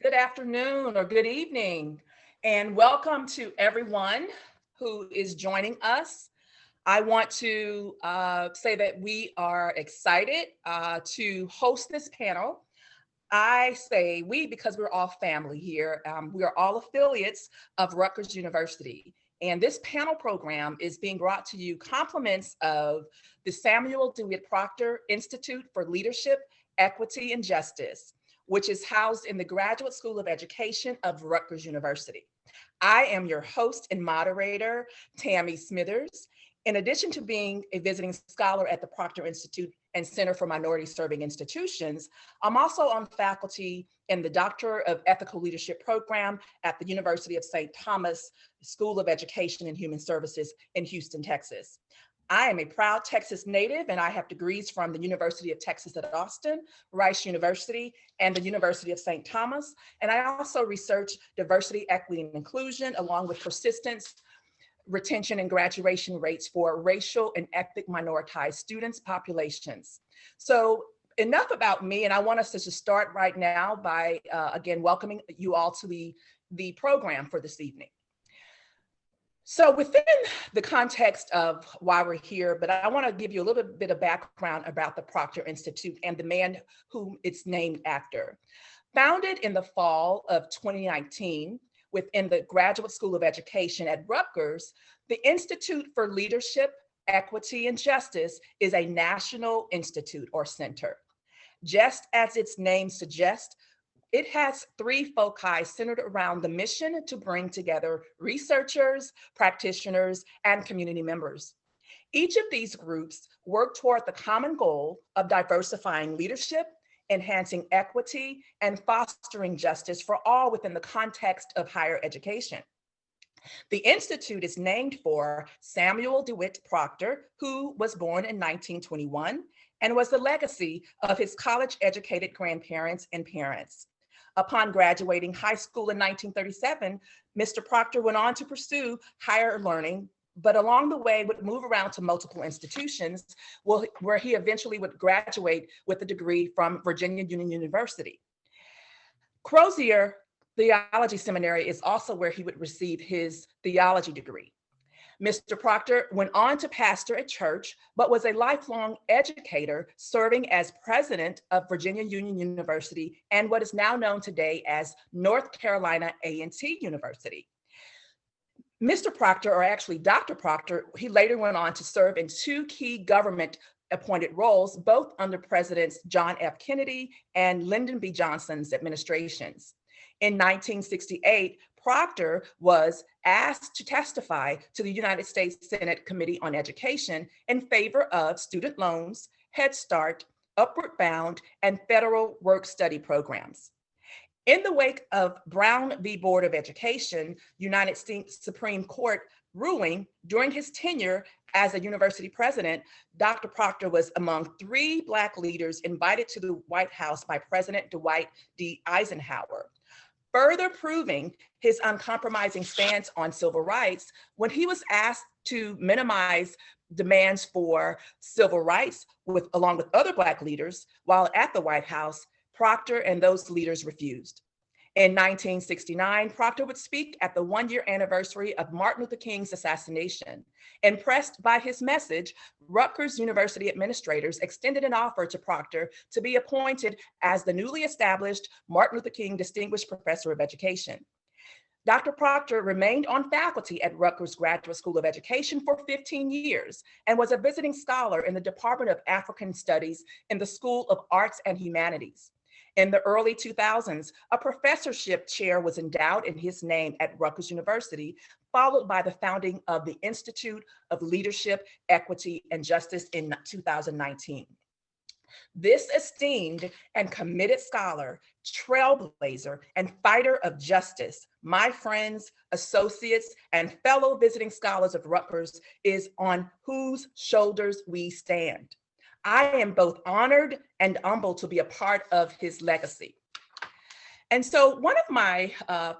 Good afternoon or good evening, and welcome to everyone who is joining us. I want to say that we are excited to host this panel. I say we because we're all family here. We are all affiliates of Rutgers University. And this panel program is being brought to you compliments of the Samuel DeWitt Proctor Institute for Leadership, Equity, and Justice, which is housed in the Graduate School of Education of Rutgers University. I am your host and moderator, Tammy Smithers. In addition to being a visiting scholar at the Proctor Institute and Center for Minority Serving Institutions, I'm also on faculty in the Doctor of Ethical Leadership program at the University of St. Thomas School of Education and Human Services in Houston, Texas. I am a proud Texas native, and I have degrees from the University of Texas at Austin, Rice University, and the University of St. Thomas. And I also research diversity, equity, and inclusion, along with persistence, retention, and graduation rates for racial and ethnic minoritized students populations. So enough about me, and I want us to just start right now by, again, welcoming you all to the program for this evening. So within the context of why we're here, but I want to give you a little bit of background about the Proctor Institute and the man whom it's named after. Founded in the fall of 2019 within the Graduate School of Education at Rutgers, the Institute for Leadership, Equity, and Justice is a national institute or center. Just as its name suggests, it has three foci centered around the mission to bring together researchers, practitioners, and community members. Each of these groups work toward the common goal of diversifying leadership, enhancing equity, and fostering justice for all within the context of higher education. The Institute is named for Samuel DeWitt Proctor, who was born in 1921 and was the legacy of his college-educated grandparents and parents. Upon graduating high school in 1937, Mr. Proctor went on to pursue higher learning, but along the way would move around to multiple institutions where he eventually would graduate with a degree from Virginia Union University. Crozier Theology Seminary is also where he would receive his theology degree. Mr. Proctor went on to pastor a church, but was a lifelong educator, serving as president of Virginia Union University and what is now known today as North Carolina A&T University. Mr. Proctor, or actually Dr. Proctor, he later went on to serve in two key government appointed roles, both under Presidents John F. Kennedy and Lyndon B. Johnson's administrations. In 1968, Proctor was asked to testify to the United States Senate Committee on Education in favor of student loans, Head Start, Upward Bound, and federal work-study programs. In the wake of Brown v. Board of Education, United States Supreme Court ruling during his tenure as a university president, Dr. Proctor was among three Black leaders invited to the White House by President Dwight D. Eisenhower, further proving his uncompromising stance on civil rights when he was asked to minimize demands for civil rights along with other Black leaders while at the White House. Proctor and those leaders refused. In 1969, Proctor would speak at the one-year anniversary of Martin Luther King's assassination. Impressed by his message, Rutgers University administrators extended an offer to Proctor to be appointed as the newly established Martin Luther King Distinguished Professor of Education. Dr. Proctor remained on faculty at Rutgers Graduate School of Education for 15 years and was a visiting scholar in the Department of African Studies in the School of Arts and Humanities. In the early 2000s, a professorship chair was endowed in his name at Rutgers University, followed by the founding of the Institute of Leadership, Equity, and Justice in 2019. This esteemed and committed scholar, trailblazer, and fighter of justice, my friends, associates, and fellow visiting scholars of Rutgers, is on whose shoulders we stand. I am both honored and humbled to be a part of his legacy. And so one of my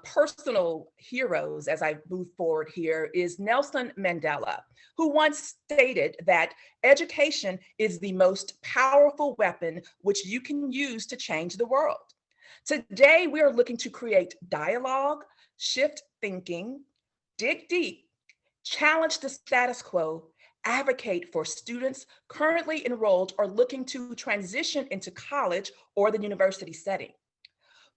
personal heroes as I move forward here is Nelson Mandela, who once stated that education is the most powerful weapon which you can use to change the world. Today, we are looking to create dialogue, shift thinking, dig deep, challenge the status quo, advocate for students currently enrolled or looking to transition into college or the university setting.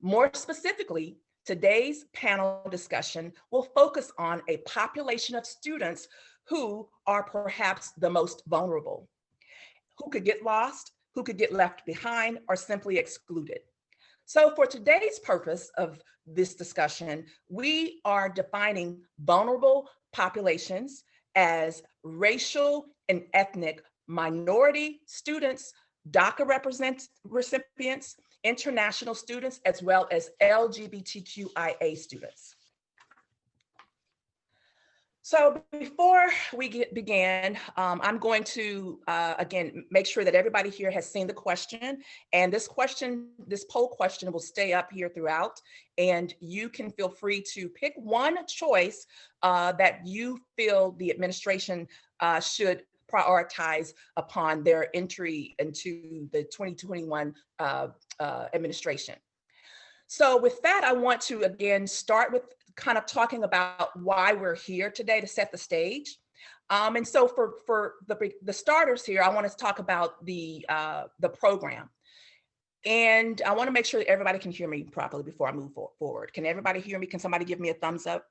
More specifically, today's panel discussion will focus on a population of students who are perhaps the most vulnerable, who could get lost, who could get left behind, or simply excluded. So for today's purpose of this discussion, we are defining vulnerable populations as racial and ethnic minority students, DACA recipients, international students, as well as LGBTQIA students. So before we begin, I'm going to, again, make sure that everybody here has seen the question. And this poll question will stay up here throughout. And you can feel free to pick one choice that you feel the administration should prioritize upon their entry into the 2021 administration. So with that, I want to, again, start with kind of talking about why we're here today to set the stage. And so for the starters here, I want to talk about the program. And I want to make sure that everybody can hear me properly before I move forward. Can everybody hear me? Can somebody give me a thumbs up?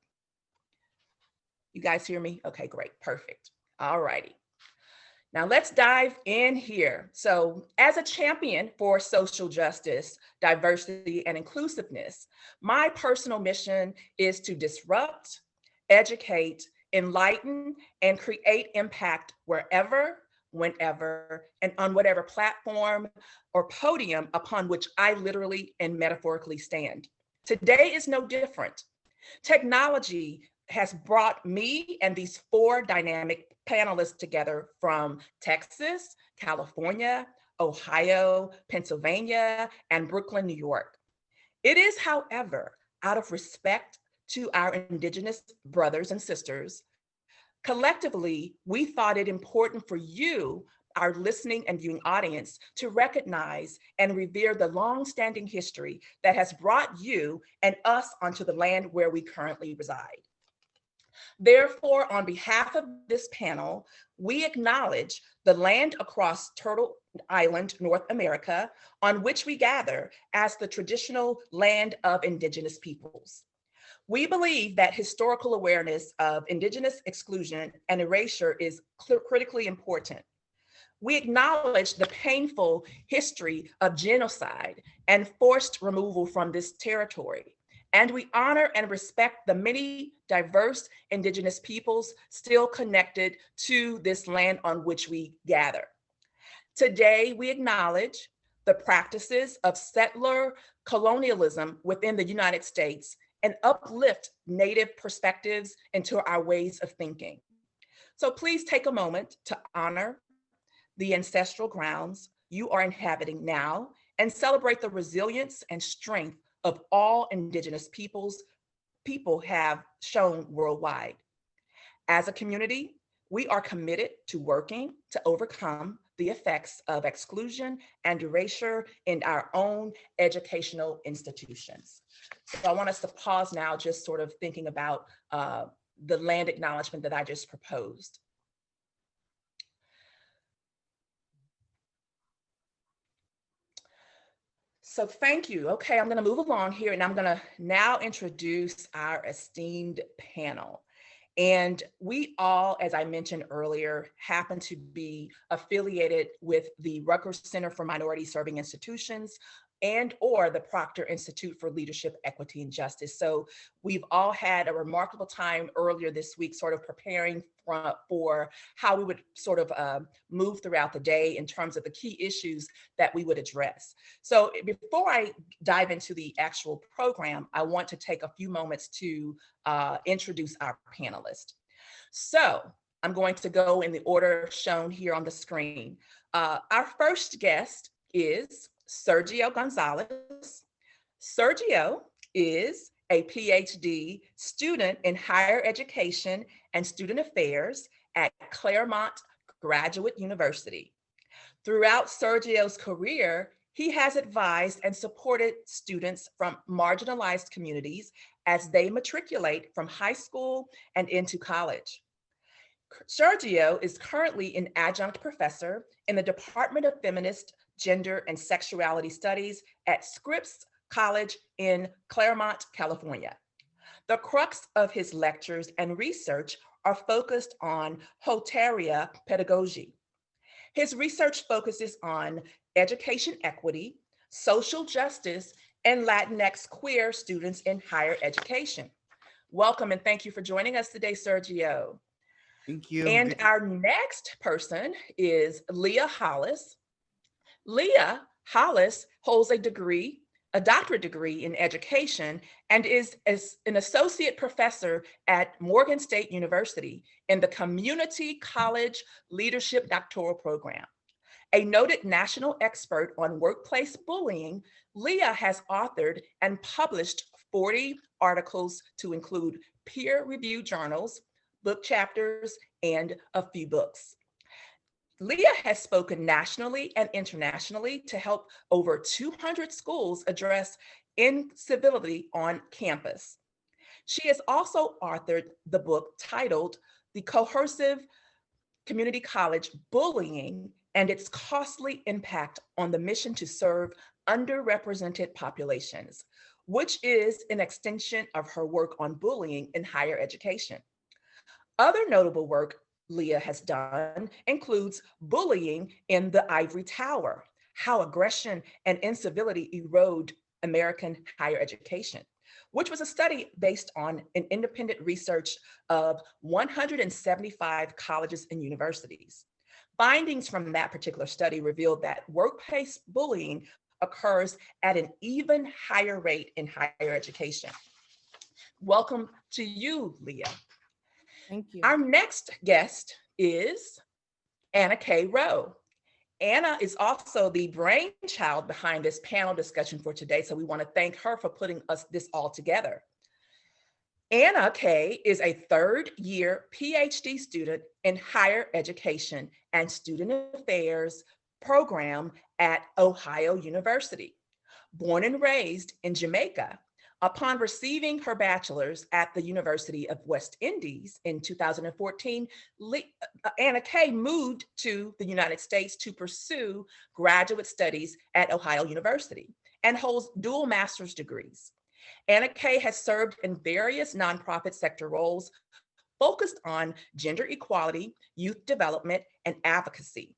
You guys hear me? Okay, great, perfect. All righty. Now let's dive in here. So as a champion for social justice, diversity, and inclusiveness, my personal mission is to disrupt, educate, enlighten, and create impact wherever, whenever, and on whatever platform or podium upon which I literally and metaphorically stand. Today is no different. Technology has brought me and these four dynamic panelists together from Texas, California, Ohio, Pennsylvania, and Brooklyn, New York. It is, however, out of respect to our Indigenous brothers and sisters, collectively, we thought it important for you, our listening and viewing audience, to recognize and revere the long-standing history that has brought you and us onto the land where we currently reside. Therefore, on behalf of this panel, we acknowledge the land across Turtle Island, North America, on which we gather as the traditional land of Indigenous peoples. We believe that historical awareness of Indigenous exclusion and erasure is critically important. We acknowledge the painful history of genocide and forced removal from this territory. And we honor and respect the many diverse Indigenous peoples still connected to this land on which we gather. Today, we acknowledge the practices of settler colonialism within the United States and uplift Native perspectives into our ways of thinking. So please take a moment to honor the ancestral grounds you are inhabiting now and celebrate the resilience and strength of all Indigenous people have shown worldwide. As a community, we are committed to working to overcome the effects of exclusion and erasure in our own educational institutions. So I want us to pause now, just sort of thinking about the land acknowledgement that I just proposed. So thank you. Okay, I'm going to move along here and I'm going to now introduce our esteemed panel. And we all, as I mentioned earlier, happen to be affiliated with the Rutgers Center for Minority Serving Institutions and or the Proctor Institute for Leadership, Equity, and Justice. So we've all had a remarkable time earlier this week sort of preparing for how we would sort of move throughout the day in terms of the key issues that we would address. So before I dive into the actual program, I want to take a few moments to introduce our panelists. So I'm going to go in the order shown here on the screen. Our first guest is Sergio Gonzalez. Sergio is a PhD student in higher education and student affairs at Claremont Graduate University. Throughout Sergio's career, He has advised and supported students from marginalized communities as they matriculate from high school and into college. Sergio is currently an adjunct professor in the Department of Feminist, Gender, and Sexuality Studies at Scripps College in Claremont, California. The crux of his lectures and research are focused on Hoteria pedagogy. His research focuses on education equity, social justice, and Latinx queer students in higher education. Welcome and thank you for joining us today, Sergio. Thank you. And our next person is Leah Hollis. Leah Hollis holds a doctorate degree in education, and is an associate professor at Morgan State University in the Community College Leadership Doctoral Program. A noted national expert on workplace bullying, Leah has authored and published 40 articles to include peer-reviewed journals, book chapters, and a few books. Leah has spoken nationally and internationally to help over 200 schools address incivility on campus. She has also authored the book titled The Coercive Community College Bullying and Its Costly Impact on the Mission to Serve Underrepresented Populations, which is an extension of her work on bullying in higher education. Other notable work Leah has done includes Bullying in the Ivory Tower, How Aggression and Incivility Erode American Higher Education, which was a study based on an independent research of 175 colleges and universities. Findings from that particular study revealed that workplace bullying occurs at an even higher rate in higher education. Welcome to you, Leah. Thank you. Our next guest is Anna K. Rowe. Anna is also the brainchild behind this panel discussion for today, so we want to thank her for putting this all together. Anna K. is a third-year PhD student in higher education and student affairs program at Ohio University. Born and raised in Jamaica, upon receiving her bachelor's at the University of West Indies in 2014, Anna K. moved to the United States to pursue graduate studies at Ohio University and holds dual master's degrees. Anna K. has served in various nonprofit sector roles focused on gender equality, youth development, and advocacy.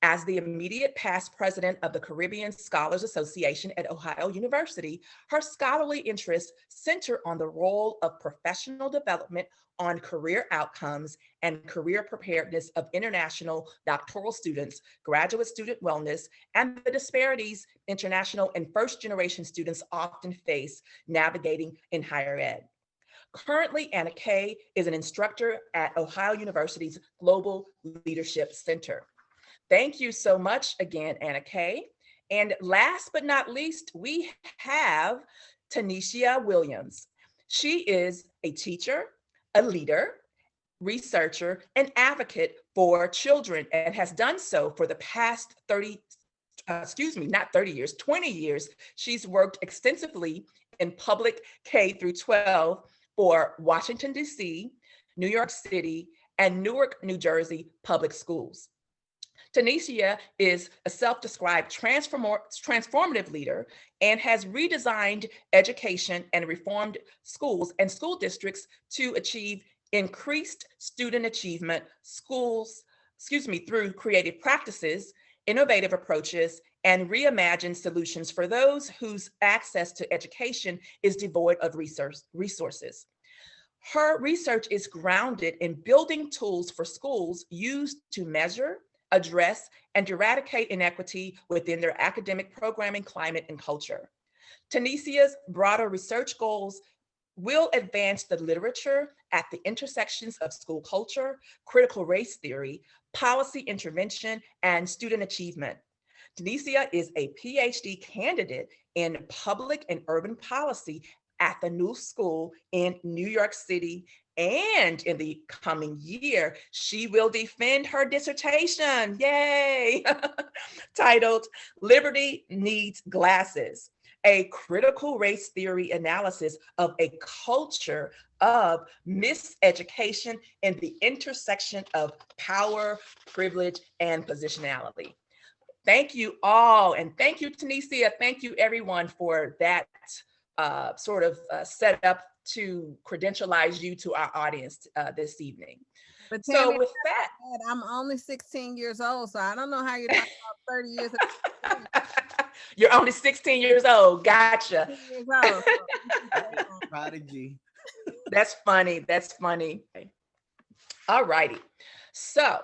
As the immediate past president of the Caribbean Scholars Association at Ohio University, her scholarly interests center on the role of professional development on career outcomes and career preparedness of international doctoral students, graduate student wellness, and the disparities international and first-generation students often face navigating in higher ed. Currently, Anna K. is an instructor at Ohio University's Global Leadership Center. Thank you so much again, Anna K. And last but not least, we have Tanisha Williams. She is a teacher, a leader, researcher, and advocate for children, and has done so for the past 20 years. She's worked extensively in public K through 12 for Washington, D.C., New York City, and Newark, New Jersey public schools. Tanisha is a self-described transformative leader and has redesigned education and reformed schools and school districts to achieve increased student achievement through creative practices, innovative approaches, and reimagined solutions for those whose access to education is devoid of resources. Her research is grounded in building tools for schools used to measure, address, and eradicate inequity within their academic programming, climate, and culture. Tanisha's broader research goals will advance the literature at the intersections of school culture, critical race theory, policy intervention, and student achievement. Tanisha is a PhD candidate in public and urban policy at the new school in New York City. And in the coming year, she will defend her dissertation, yay, titled Liberty Needs Glasses, a critical race theory analysis of a culture of miseducation and the intersection of power, privilege, and positionality. Thank you all, and thank you, Tanisha. Thank you, everyone, for that sort of setup to credentialize you to our audience this evening. But So Tammy, with that, I'm only 16 years old, so I don't know how you're talking about 30 years. You're only 16 years old. Gotcha. Years old, Prodigy. That's funny. That's funny. All righty. So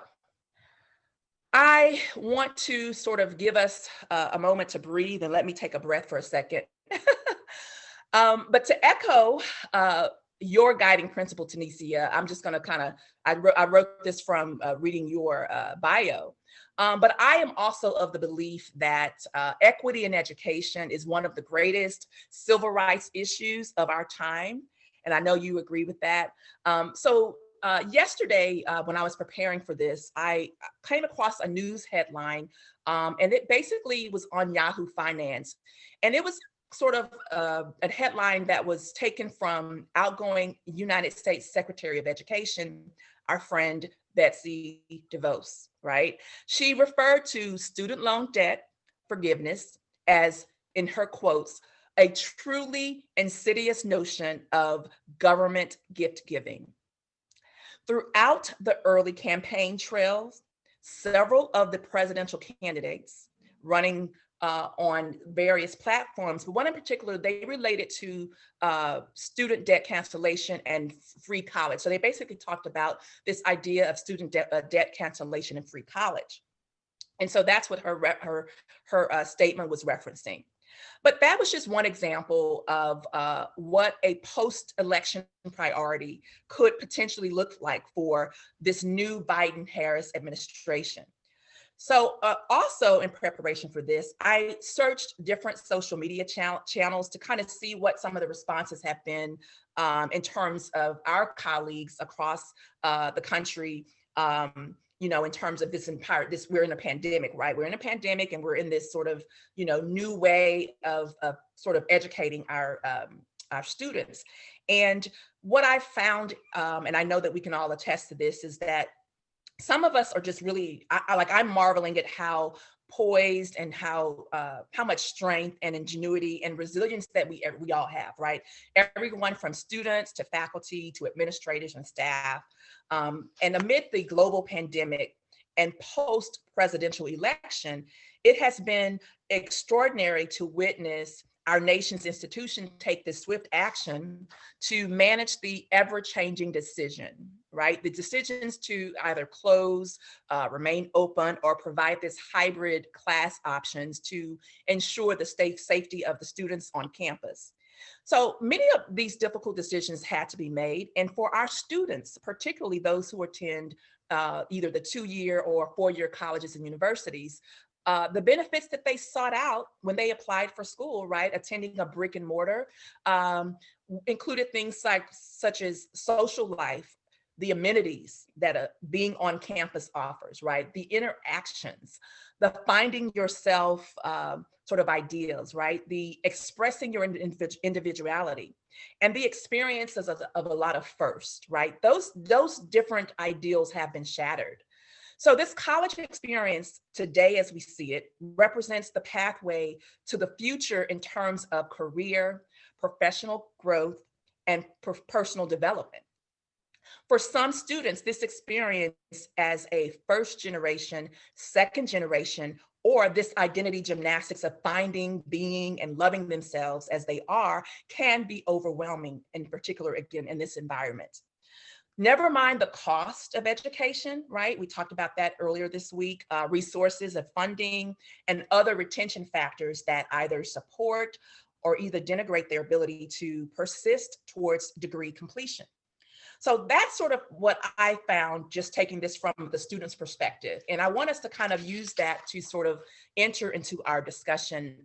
I want to sort of give us a moment to breathe, and let me take a breath for a second. But to echo your guiding principle, Tanisha, I'm just going to kind of, I wrote this from reading your bio. But I am also of the belief that equity in education is one of the greatest civil rights issues of our time. And I know you agree with that. So yesterday, when I was preparing for this, I came across a news headline, and it basically was on Yahoo Finance. And it was sort of a headline that was taken from outgoing United States Secretary of Education, our friend Betsy DeVos, right? She referred to student loan debt forgiveness as, in her quotes, a truly insidious notion of government gift giving. Throughout the early campaign trails, several of the presidential candidates running on various platforms, but one in particular, they related to student debt cancellation and free college. So they basically talked about this idea of student debt cancellation and free college. And so that's what her statement was referencing. But that was just one example of what a post-election priority could potentially look like for this new Biden-Harris administration. So also in preparation for this, I searched different social media channels to kind of see what some of the responses have been in terms of our colleagues across the country, you know, in terms of we're in a pandemic, right? We're in a pandemic and we're in this sort of, you know, new way of sort of educating our students. And what I found, and I know that we can all attest to this, is that some of us are just really, I'm marveling at how poised and how much strength and ingenuity and resilience that we all have, right? Everyone from students to faculty to administrators and staff. And amid the global pandemic and post-presidential election, it has been extraordinary to witness our nation's institutions take this swift action to manage the ever-changing decision, right? The decisions to either close, remain open, or provide this hybrid class options to ensure the safety of the students on campus. So many of these difficult decisions had to be made. And for our students, particularly those who attend either the 2-year or 4-year colleges and universities, the benefits that they sought out when they applied for school, right, attending a brick and mortar, included things such as social life, the amenities that being on campus offers, right, the interactions, the finding yourself sort of ideals, right, the expressing your individuality, and the experiences of a lot of firsts, right? Those different ideals have been shattered. So this college experience today, as we see it, represents the pathway to the future in terms of career, professional growth, and personal development. For some students, this experience as a first generation, second generation, or this identity gymnastics of finding, being, and loving themselves as they are can be overwhelming, in particular, again, in this environment. Never mind the cost of education, right? We talked about that earlier this week, resources of funding and other retention factors that either support or either denigrate their ability to persist towards degree completion. So that's sort of what I found, just taking this from the student's perspective. And I want us to kind of use that to sort of enter into our discussion.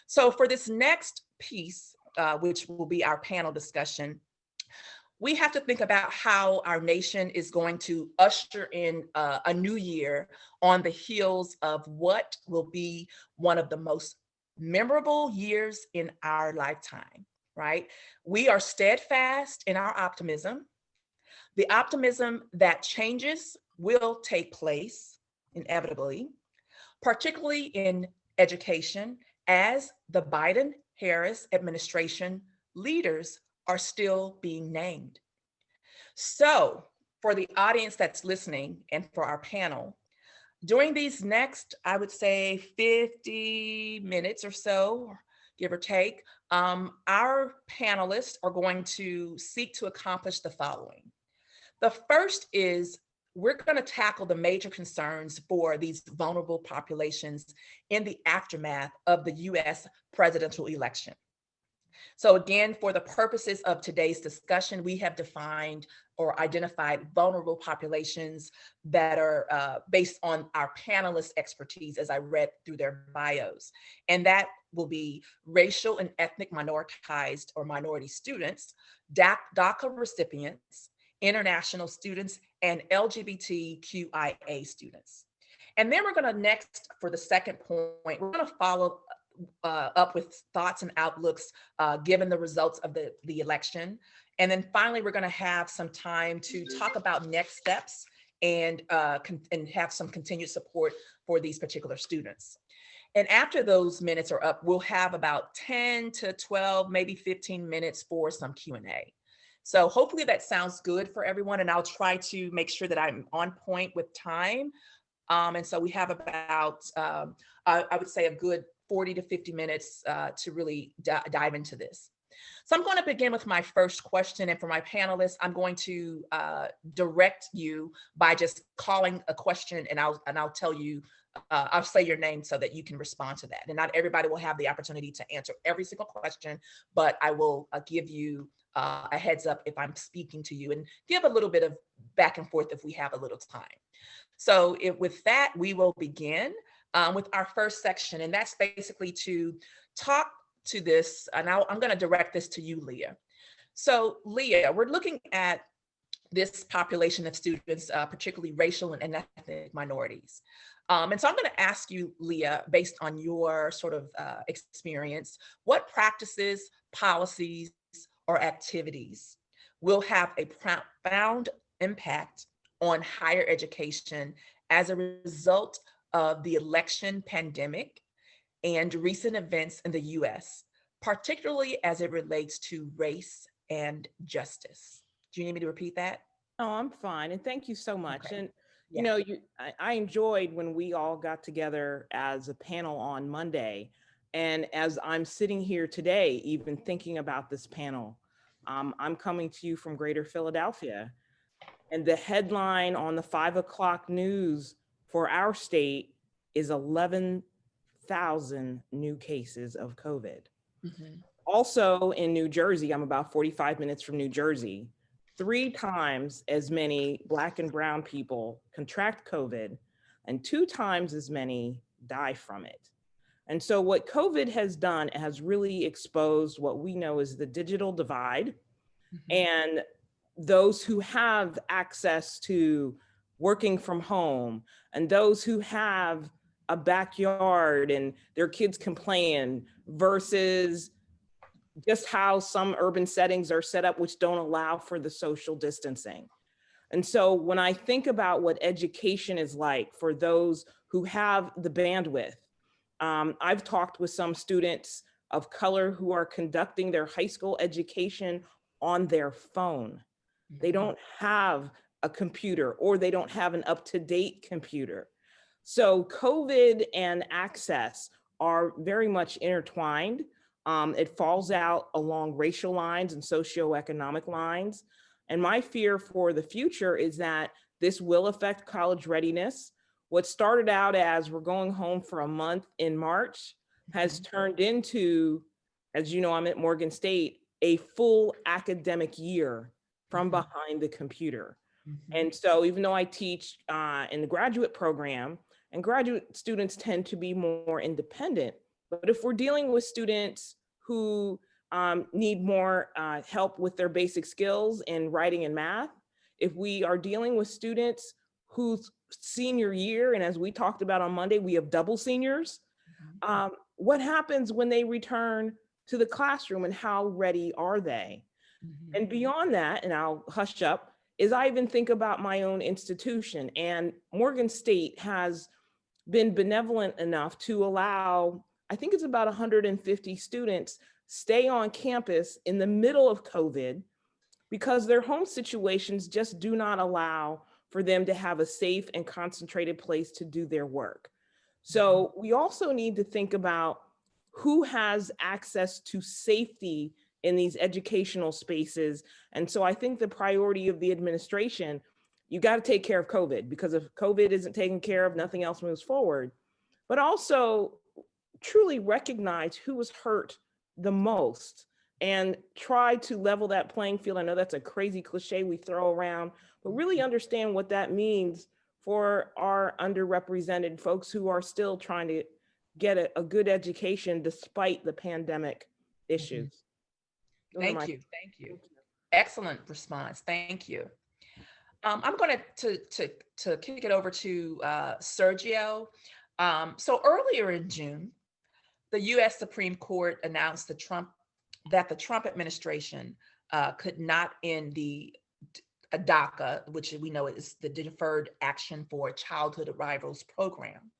So for this next piece, which will be our panel discussion, we have to think about how our nation is going to usher in a new year on the heels of what will be one of the most memorable years in our lifetime, right? We are steadfast in our optimism, the optimism that changes will take place inevitably, particularly in education, as the Biden Harris administration leaders are still being named. So, for the audience that's listening and for our panel, during these next, I would say 50 minutes or so, give or take, our panelists are going to seek to accomplish the following. The first is we're going to tackle the major concerns for these vulnerable populations in the aftermath of the US presidential election. So again, for the purposes of today's discussion, we have defined or identified vulnerable populations that are based on our panelists' expertise as I read through their bios. And that will be racial and ethnic minoritized or minority students, DACA recipients, international students, and LGBTQIA students. And then we're going to next, for the second point, we're going to follow up with thoughts and outlooks given the results of the election. And then finally, we're going to have some time to talk about next steps and have some continued support for these particular students. And after those minutes are up, we'll have about 10 to 12, maybe 15 minutes for some Q&A. So hopefully that sounds good for everyone. And I'll try to make sure that I'm on point with time. And so we have about, I would say, a good 40 to 50 minutes to really dive into this. So I'm going to begin with my first question. And for my panelists, I'm going to direct you by just calling a question, and I'll tell you, I'll say your name so that you can respond to that. And not everybody will have the opportunity to answer every single question, but I will give you a heads up if I'm speaking to you and give a little bit of back and forth if we have a little time. So with that, we will begin with our first section, and that's basically to talk to this, and I'm going to direct this to you, Leah. So Leah, we're looking at this population of students, particularly racial and ethnic minorities. And so I'm going to ask you, Leah, based on your sort of experience, what practices, policies, or activities will have a profound impact on higher education as a result of the election pandemic and recent events in the US, particularly as it relates to race and justice? Do you need me to repeat that? Oh, I'm fine. And thank you so much. Okay. And, Yeah. I enjoyed when we all got together as a panel on Monday. And as I'm sitting here today, even thinking about this panel, I'm coming to you from Greater Philadelphia. And the headline on the 5 o'clock news for our state is 11,000 new cases of COVID. Mm-hmm. Also in New Jersey, I'm about 45 minutes from New Jersey, 3 times as many Black and brown people contract COVID and 2 times as many die from it. And so what COVID has done has really exposed what we know as the digital divide. Mm-hmm. And those who have access to working from home and those who have a backyard and their kids can play in versus just how some urban settings are set up, which don't allow for the social distancing. And so when I think about what education is like for those who have the bandwidth, I've talked with some students of color who are conducting their high school education on their phone. They don't have a computer or they don't have an up-to-date computer. So COVID and access are very much intertwined. It falls out along racial lines and socioeconomic lines. And my fear for the future is that this will affect college readiness. What started out as we're going home for a month in March has turned into, as you know, I'm at Morgan State, a full academic year from behind the computer. Mm-hmm. And so even though I teach in the graduate program, and graduate students tend to be more independent, but if we're dealing with students who need more help with their basic skills in writing and math, if we are dealing with students whose senior year, and as we talked about on Monday, we have double seniors, what happens when they return to the classroom and how ready are they? And beyond that, and I'll hush up, is I even think about my own institution, and Morgan State has been benevolent enough to allow, I think it's about 150 students stay on campus in the middle of COVID because their home situations just do not allow for them to have a safe and concentrated place to do their work. So we also need to think about who has access to safety in these educational spaces. And so I think the priority of the administration, you got to take care of COVID, because if COVID isn't taken care of, nothing else moves forward. But also truly recognize who was hurt the most and try to level that playing field. I know that's a crazy cliche we throw around, but really understand what that means for our underrepresented folks who are still trying to get a good education despite the pandemic issues. Thank you. Thank you. Excellent response. Thank you. I'm going to kick it over to Sergio. So earlier in June, the U.S. Supreme Court announced that the Trump administration could not end the DACA, which we know is the Deferred Action for Childhood Arrivals program,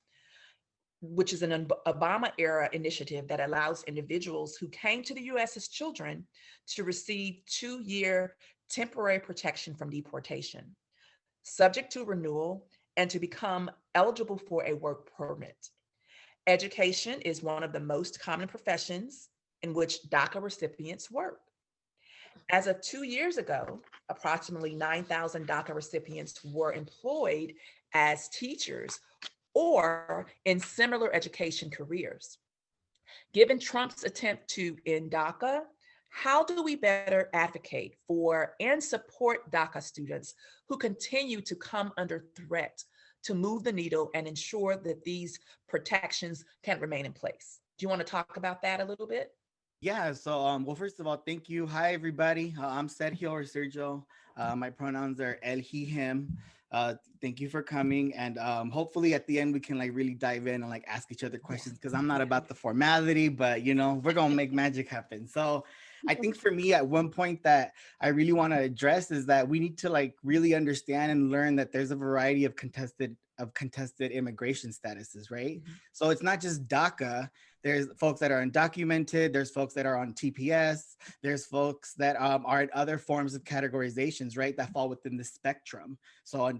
which is an Obama-era initiative that allows individuals who came to the U.S. as children to receive 2-year temporary protection from deportation, subject to renewal, and to become eligible for a work permit. Education is one of the most common professions in which DACA recipients work. As of 2 years ago, approximately 9,000 DACA recipients were employed as teachers or in similar education careers. Given Trump's attempt to end DACA, how do we better advocate for and support DACA students who continue to come under threat to move the needle and ensure that these protections can remain in place? Do you want to talk about that a little bit? Yeah, so well, first of all, thank you. Hi, everybody. I'm Sergio or Sergio. My pronouns are él, he, him. Thank you for coming. And hopefully at the end, we can like really dive in and like ask each other questions, because I'm not about the formality, but you know, we're going to make magic happen. So I think for me, at one point that I really want to address is that we need to like really understand and learn that there's a variety of contested immigration statuses, right? So it's not just DACA. There's folks that are undocumented. There's folks that are on TPS. There's folks that are in other forms of categorizations, right, that fall within the spectrum. So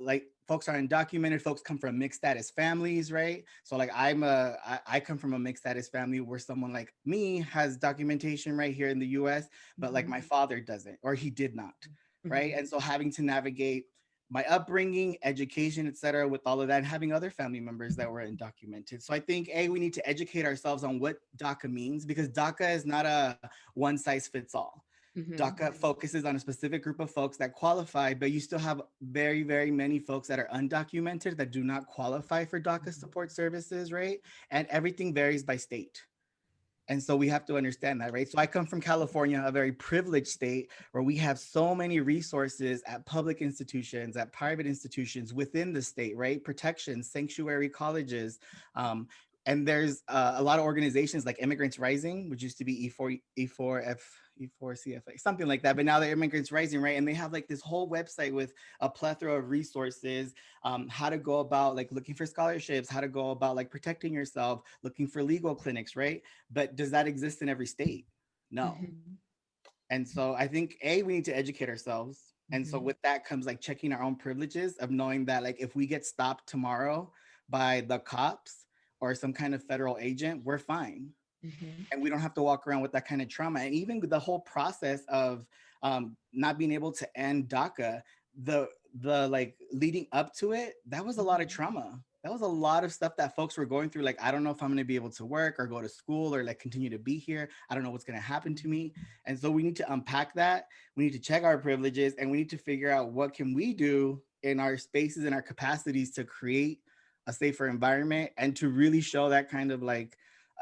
like folks are undocumented. Folks come from mixed status families, right? So like I come from a mixed status family where someone like me has documentation right here in the US, but like my father doesn't, or he did not, right? And so having to navigate my upbringing, education, et cetera, with all of that, and having other family members that were undocumented. So I think, we need to educate ourselves on what DACA means, because DACA is not a one size fits all. DACA focuses on a specific group of folks that qualify, but you still have very, very many folks that are undocumented that do not qualify for DACA support services, right? And everything varies by state. And so we have to understand that, right? So I come from California, a very privileged state where we have so many resources at public institutions, at private institutions within the state, right? Protections, sanctuary colleges. And there's a lot of organizations like Immigrants Rising, which used to be E4CFA, something like that. But now they're Immigrants Rising, right? And they have like this whole website with a plethora of resources, how to go about like looking for scholarships, how to go about like protecting yourself, looking for legal clinics, right? But does that exist in every state? No. And so I think, we need to educate ourselves. And so with that comes like checking our own privileges of knowing that like if we get stopped tomorrow by the cops or some kind of federal agent, we're fine. And we don't have to walk around with that kind of trauma. And even the whole process of not being able to end DACA, the like leading up to it, that was a lot of trauma. That was a lot of stuff that folks were going through. Like, I don't know if I'm going to be able to work or go to school or like continue to be here. I don't know what's going to happen to me. And so we need to unpack that. We need to check our privileges, and we need to figure out what can we do in our spaces and our capacities to create a safer environment and to really show that kind of like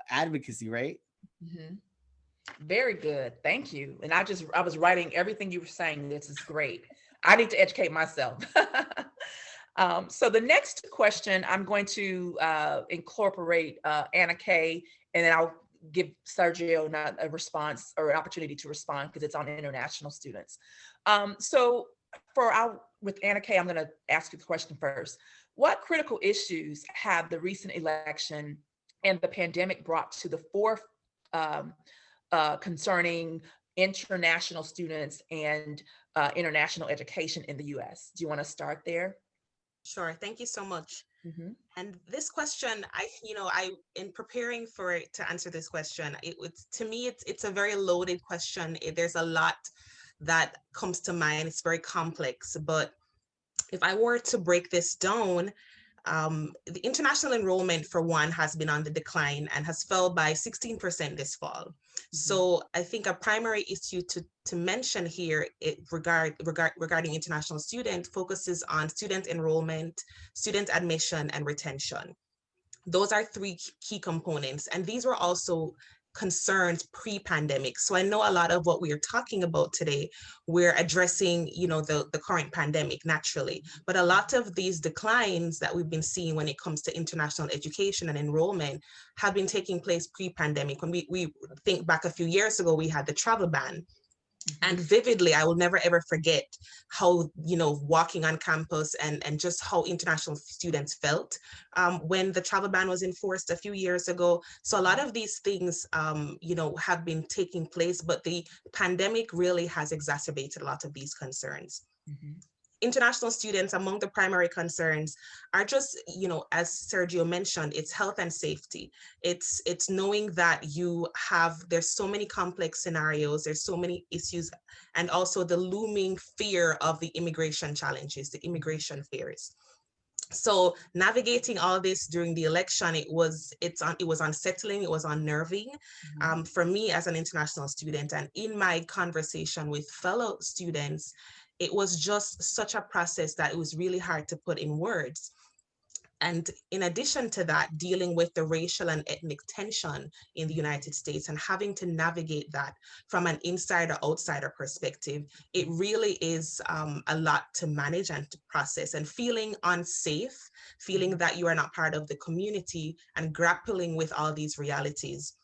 advocacy, right? Very good. Thank you. And I was writing everything you were saying. This is great. I need to educate myself. So the next question, I'm going to incorporate Anna Kay, and then I'll give Sergio a response or an opportunity to respond because it's on international students. So with Anna Kay, I'm going to ask you the question first. What critical issues have the recent election and the pandemic brought to the fore um, concerning international students and international education in the US? Do you want to start there? Sure. Thank you so much. Mhm. And this question, in preparing for it to answer this question, to me, it's a very loaded question. There's a lot that comes to mind. It's very complex. But if I were to break this down, the international enrollment, for one, has been on the decline and has fell by 16% this fall. So I think a primary issue to mention here regarding international students focuses on student enrollment, student admission, and retention. Those are three key components. And these were also concerns pre-pandemic. So I know a lot of what we are talking about today, we're addressing, the current pandemic naturally, but a lot of these declines that we've been seeing when it comes to international education and enrollment have been taking place pre-pandemic. When we think back a few years ago, we had the travel ban. And vividly, I will never ever forget how, walking on campus and just how international students felt when the travel ban was enforced a few years ago. So a lot of these things, have been taking place, but the pandemic really has exacerbated a lot of these concerns. Mhm. International students, among the primary concerns are just, as Sergio mentioned, it's health and safety. It's knowing that there's so many complex scenarios, there's so many issues, and also the looming fear of the immigration challenges, the immigration fears. So navigating all this during the election, it was unsettling, it was unnerving for me as an international student. And in my conversation with fellow students, it was just such a process that it was really hard to put in words. And in addition to that, dealing with the racial and ethnic tension in the United States and having to navigate that from an insider-outsider perspective, it really is a lot to manage and to process, and feeling unsafe, feeling that you are not part of the community, and grappling with all these realities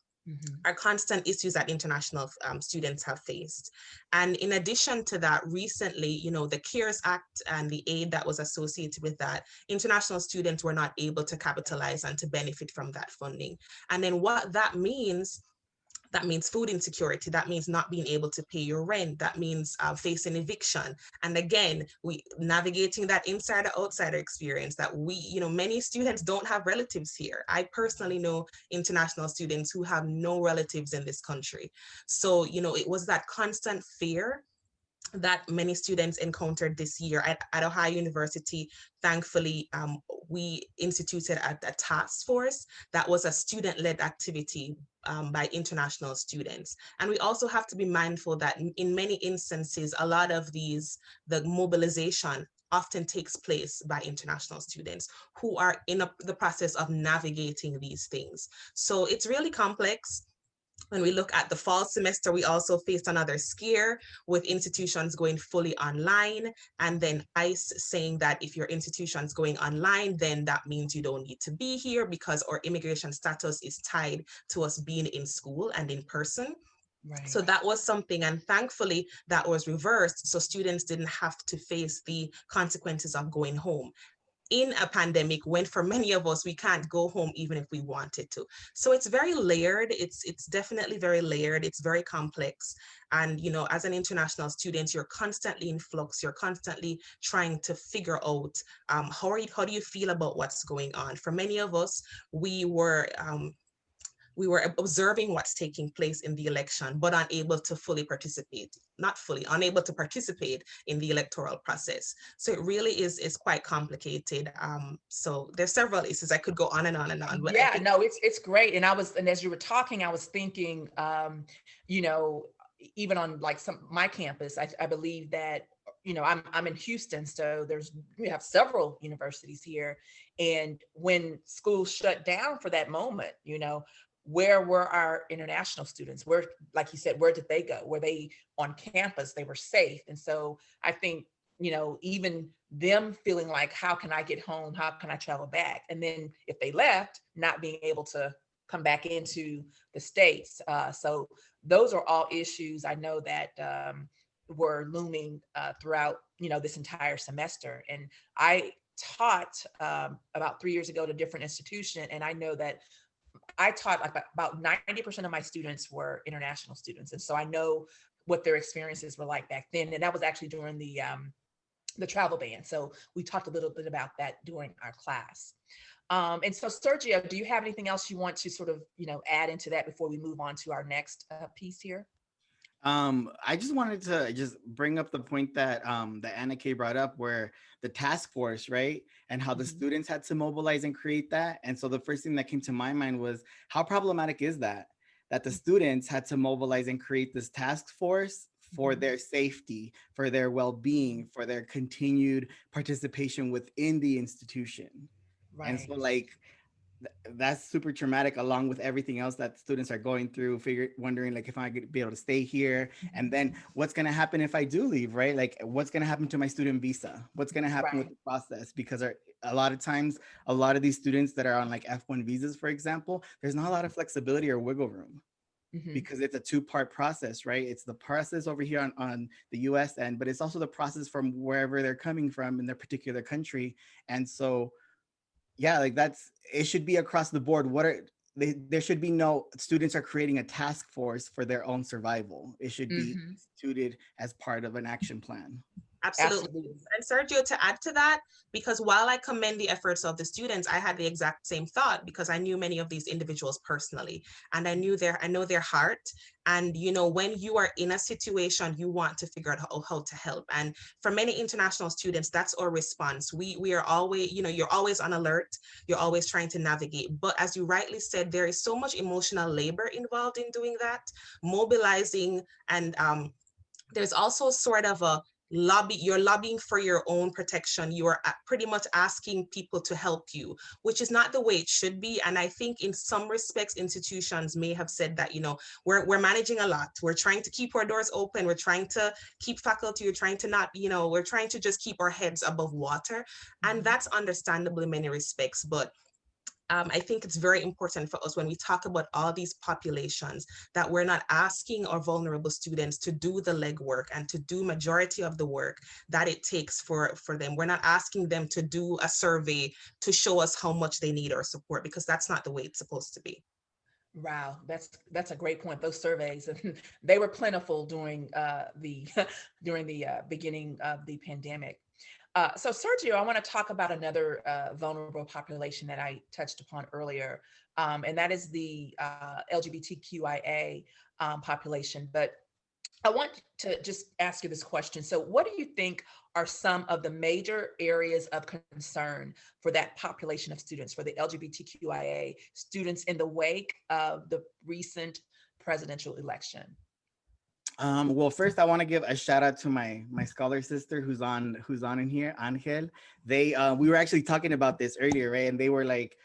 are constant issues that international students have faced. And in addition to that, recently, the CARES Act and the aid that was associated with that, international students were not able to capitalize and to benefit from that funding. And then what that means food insecurity. That means not being able to pay your rent. That means facing eviction. And again, we navigating that insider-outsider experience that many students don't have relatives here. I personally know international students who have no relatives in this country. So, it was that constant fear that many students encountered this year at Ohio University. Thankfully, we instituted a task force that was a student-led activity by international students. And we also have to be mindful that in many instances, a lot of the mobilization often takes place by international students who are in the process of navigating these things. So it's really complex. When we look at the fall semester, we also faced another scare with institutions going fully online, and then ICE saying that if your institution's going online, then that means you don't need to be here because our immigration status is tied to us being in school and in person. Right. So that was something, and thankfully that was reversed. So students didn't have to face the consequences of going home in a pandemic, when for many of us, we can't go home even if we wanted to. So it's very layered. It's definitely very layered. It's very complex. And, as an international student, you're constantly in flux. You're constantly trying to figure out how do you feel about what's going on. For many of us, we were observing what's taking place in the election, but unable to unable to participate in the electoral process. So it really is quite complicated. So there's several issues. I could go on and on and on. But yeah, no, it's great. And as you were talking, I was thinking, even on like my campus, I believe that, I'm in Houston, so we have several universities here. And when schools shut down for that moment, where were our international students? Where, like you said, where did they go? Were they on campus? They were safe. And so I think, even them feeling like, how can I get home? How can I travel back? And then if they left, not being able to come back into the States. So those are all issues I know that were looming throughout, this entire semester. And I taught about 3 years ago at a different institution. And I know that I taught like about 90% of my students were international students. And so I know what their experiences were like back then. And that was actually during the travel ban. So we talked a little bit about that during our class. And so Sergio, do you have anything else you want to sort of, add into that before we move on to our next piece here? I just wanted to just bring up the point that that Anna Kay brought up, where the task force, right, and how the students had to mobilize and create that. And so the first thing that came to my mind was, how problematic is that the students had to mobilize and create this task force for their safety, for their well-being, for their continued participation within the institution. Right. And so like that's super traumatic, along with everything else that students are going through, wondering like if I could be able to stay here, and then what's going to happen if I do leave, right? Like what's going to happen to my student visa, what's going to happen with the process, because a lot of times a lot of these students that are on like F1 visas, for example, there's not a lot of flexibility or wiggle room. Because it's a two-part process, right? It's the process over here on the US end, but it's also the process from wherever they're coming from in their particular country. And so yeah, like it should be across the board. There should be no students are creating a task force for their own survival. It should be instituted as part of an action plan. Absolutely. And Sergio, to add to that, because while I commend the efforts of the students, I had the exact same thought, because I knew many of these individuals personally, and I know their heart. And, when you are in a situation, you want to figure out how to help. And for many international students, that's our response. We are always, you're always on alert. You're always trying to navigate. But as you rightly said, there is so much emotional labor involved in doing that, mobilizing. And there's also sort of you're lobbying for your own protection. You are pretty much asking people to help you, which is not the way it should be. And I think in some respects, institutions may have said that, we're managing a lot. We're trying to keep our doors open. We're trying to keep faculty. We're trying to not, we're trying to just keep our heads above water. And that's understandable in many respects. But I think it's very important for us when we talk about all these populations that we're not asking our vulnerable students to do the legwork and to do majority of the work that it takes for them. We're not asking them to do a survey to show us how much they need our support, because that's not the way it's supposed to be. Wow, that's a great point. Those surveys, they were plentiful during the beginning of the pandemic. So Sergio, I want to talk about another vulnerable population that I touched upon earlier, and that is the LGBTQIA population. But I want to just ask you this question. So what do you think are some of the major areas of concern for that population of students, for the LGBTQIA students, in the wake of the recent presidential election? Well, first I want to give a shout out to my scholar sister who's on in here, Angel. They we were actually talking about this earlier, right? And they were like,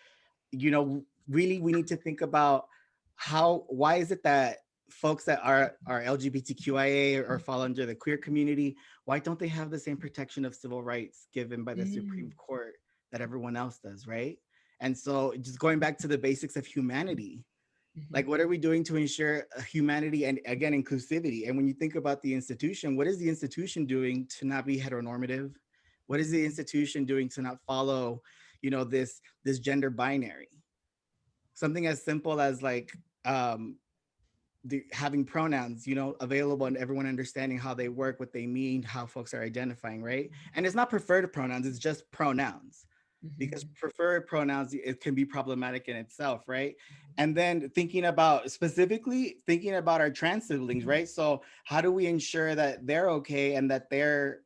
really we need to think about why is it that folks that are LGBTQIA or fall under the queer community, why don't they have the same protection of civil rights given by the Supreme Court that everyone else does, right? And so just going back to the basics of humanity, like what are we doing to ensure humanity and, again, inclusivity? And when you think about the institution, what is the institution doing to not be heteronormative? What is the institution doing to not follow, this gender binary? Something as simple as like having pronouns, available and everyone understanding how they work, what they mean, how folks are identifying, right? And it's not preferred pronouns, it's just pronouns. Because preferred pronouns, it can be problematic in itself, right? And then specifically thinking about our trans siblings, right? So how do we ensure that they're okay and that they're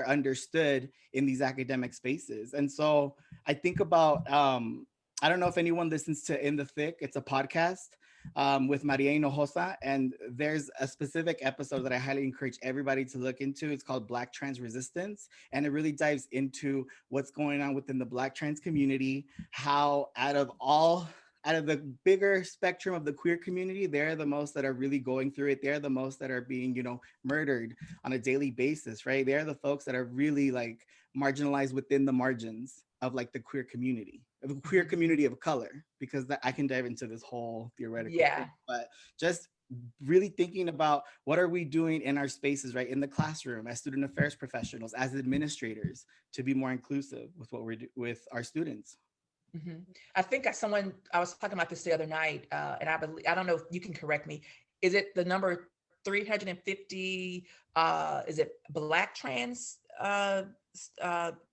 understood in these academic spaces? And so I think about, I don't know if anyone listens to In the Thick, it's a podcast with Maria Hinojosa, and there's a specific episode that I highly encourage everybody to look into. It's called Black Trans Resistance, and it really dives into what's going on within the Black trans community, how out of all out of the bigger spectrum of the queer community, they're the most that are really going through it. They're the most that are being, you know, murdered on a daily basis, right? They're the folks that are really like marginalized within the margins of like the queer community, of the queer community of color, because I can dive into this whole theoretical thing, but just really thinking about what are we doing in our spaces, right? In the classroom, as student affairs professionals, as administrators, to be more inclusive with what we're with our students. I think I was talking about this the other night, and I don't know if you can correct me. Is it the number 350? Is it Black trans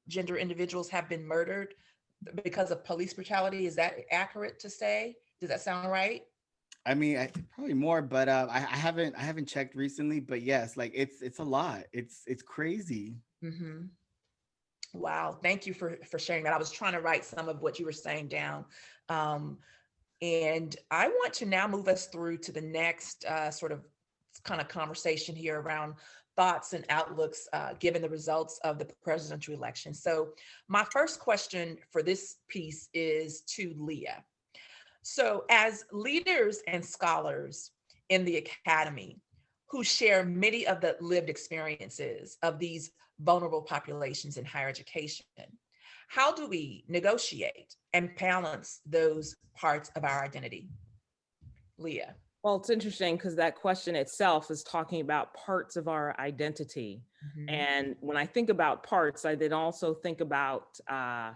gender individuals have been murdered because of police brutality? Is that accurate to say? Does that sound right? I mean, I think probably more, but I haven't checked recently. But yes, like it's a lot. It's crazy. Mm-hmm. Wow, thank you for sharing that. I was trying to write some of what you were saying down. And I want to now move us through to the next sort of kind of conversation here around thoughts and outlooks given the results of the presidential election. So my first question for this piece is to Leah. So as leaders and scholars in the academy who share many of the lived experiences of these vulnerable populations in higher education, how do we negotiate and balance those parts of our identity? Leah. Well, it's interesting because that question itself is talking about parts of our identity. And when I think about parts, I then also think about the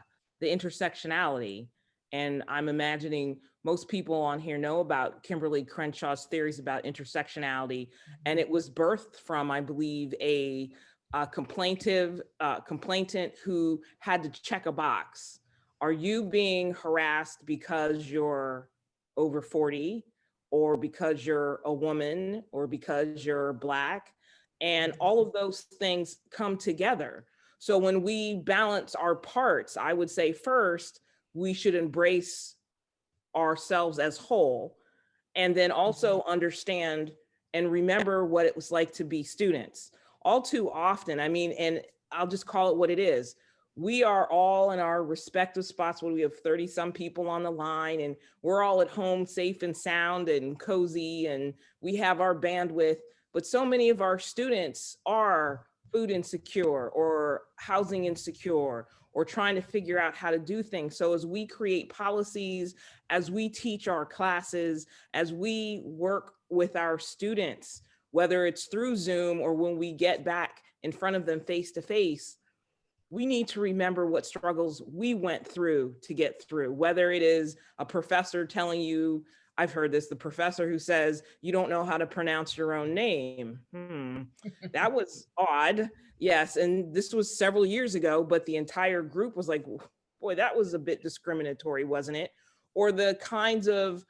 intersectionality. And I'm imagining most people on here know about Kimberly Crenshaw's theories about intersectionality. And it was birthed from, I believe, a complainant who had to check a box. Are you being harassed because you're over 40, or because you're a woman, or because you're Black? And all of those things come together. So when we balance our parts, I would say first, we should embrace ourselves as whole, and then also understand and remember what it was like to be students. All too often, I mean, and I'll just call it what it is. We are all in our respective spots when we have 30 some people on the line, and we're all at home safe and sound and cozy, and we have our bandwidth. But so many of our students are food insecure or housing insecure, or trying to figure out how to do things. So as we create policies, as we teach our classes, as we work with our students, whether it's through Zoom or when we get back in front of them face to face, we need to remember what struggles we went through to get through, whether it is a professor telling you, I've heard this, the professor who says, you don't know how to pronounce your own name. That was odd. Yes, and this was several years ago, but the entire group was like, boy, that was a bit discriminatory, wasn't it? Or the kinds of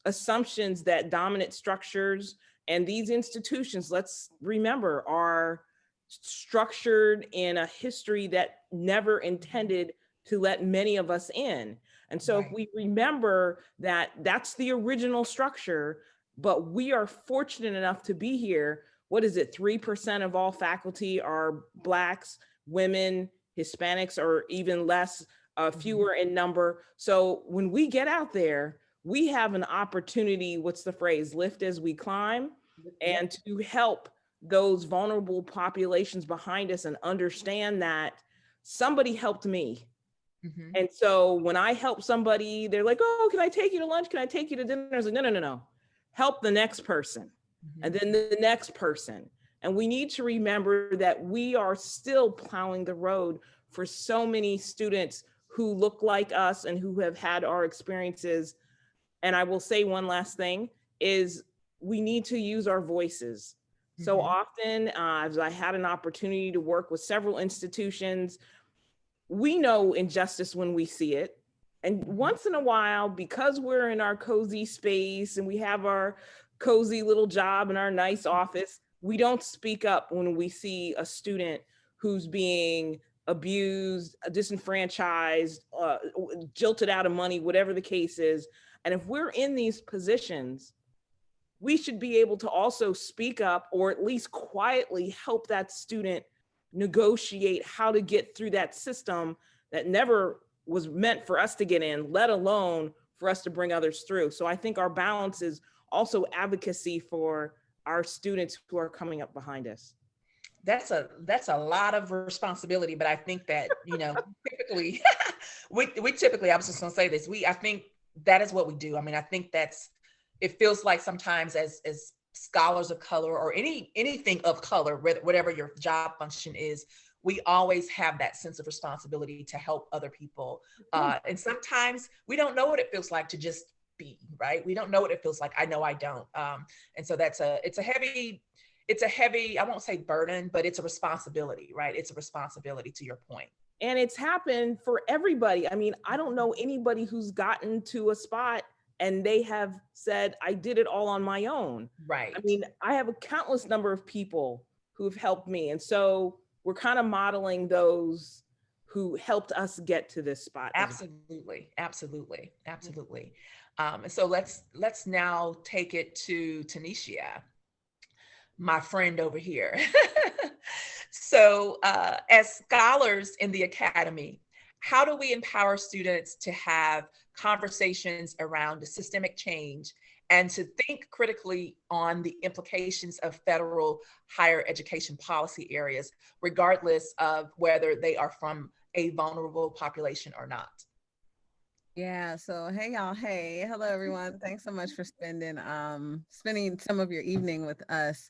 assumptions that dominant structures and these institutions, let's remember, are structured in a history that never intended to let many of us in. And so if we remember that that's the original structure, but we are fortunate enough to be here. What is it? 3% of all faculty are Blacks, women, Hispanics, or even less, fewer in number. So when we get out there, we have an opportunity, what's the phrase, lift as we climb, and to help those vulnerable populations behind us and understand that somebody helped me. And so when I help somebody, they're like, oh, can I take you to lunch? Can I take you to dinner? I was like, no. Help the next person, and then the next person. And we need to remember that we are still plowing the road for so many students who look like us and who have had our experiences. And I will say one last thing is we need to use our voices. So often, as I had an opportunity to work with several institutions, we know injustice when we see it. And once in a while, because we're in our cozy space and we have our cozy little job in our nice office, we don't speak up when we see a student who's being abused, disenfranchised, jilted out of money, whatever the case is. And if we're in these positions, we should be able to also speak up, or at least quietly help that student negotiate how to get through that system that never was meant for us to get in, let alone for us to bring others through. So I think our balance is also advocacy for our students who are coming up behind us. That's a lot of responsibility, but I think that, you know, typically we typically, I was just gonna say this, I think that is what we do. I mean, I think it feels like sometimes as scholars of color or anything of color, whatever your job function is, we always have that sense of responsibility to help other people. And sometimes we don't know what it feels like to just be, right? We don't know what it feels like. I know I don't. And so it's a heavy, I won't say burden, but it's a responsibility, right? It's a responsibility, to your point. And it's happened for everybody. I mean, I don't know anybody who's gotten to a spot and they have said, I did it all on my own. Right. I mean, I have a countless number of people who've helped me. And so we're kind of modeling those who helped us get to this spot. Absolutely. And so let's now take it to Tanisha, my friend over here. So as scholars in the academy, how do we empower students to have conversations around the systemic change and to think critically on the implications of federal higher education policy areas, regardless of whether they are from a vulnerable population or not? Yeah, so hey y'all, hey, hello everyone. Thanks so much for spending some of your evening with us.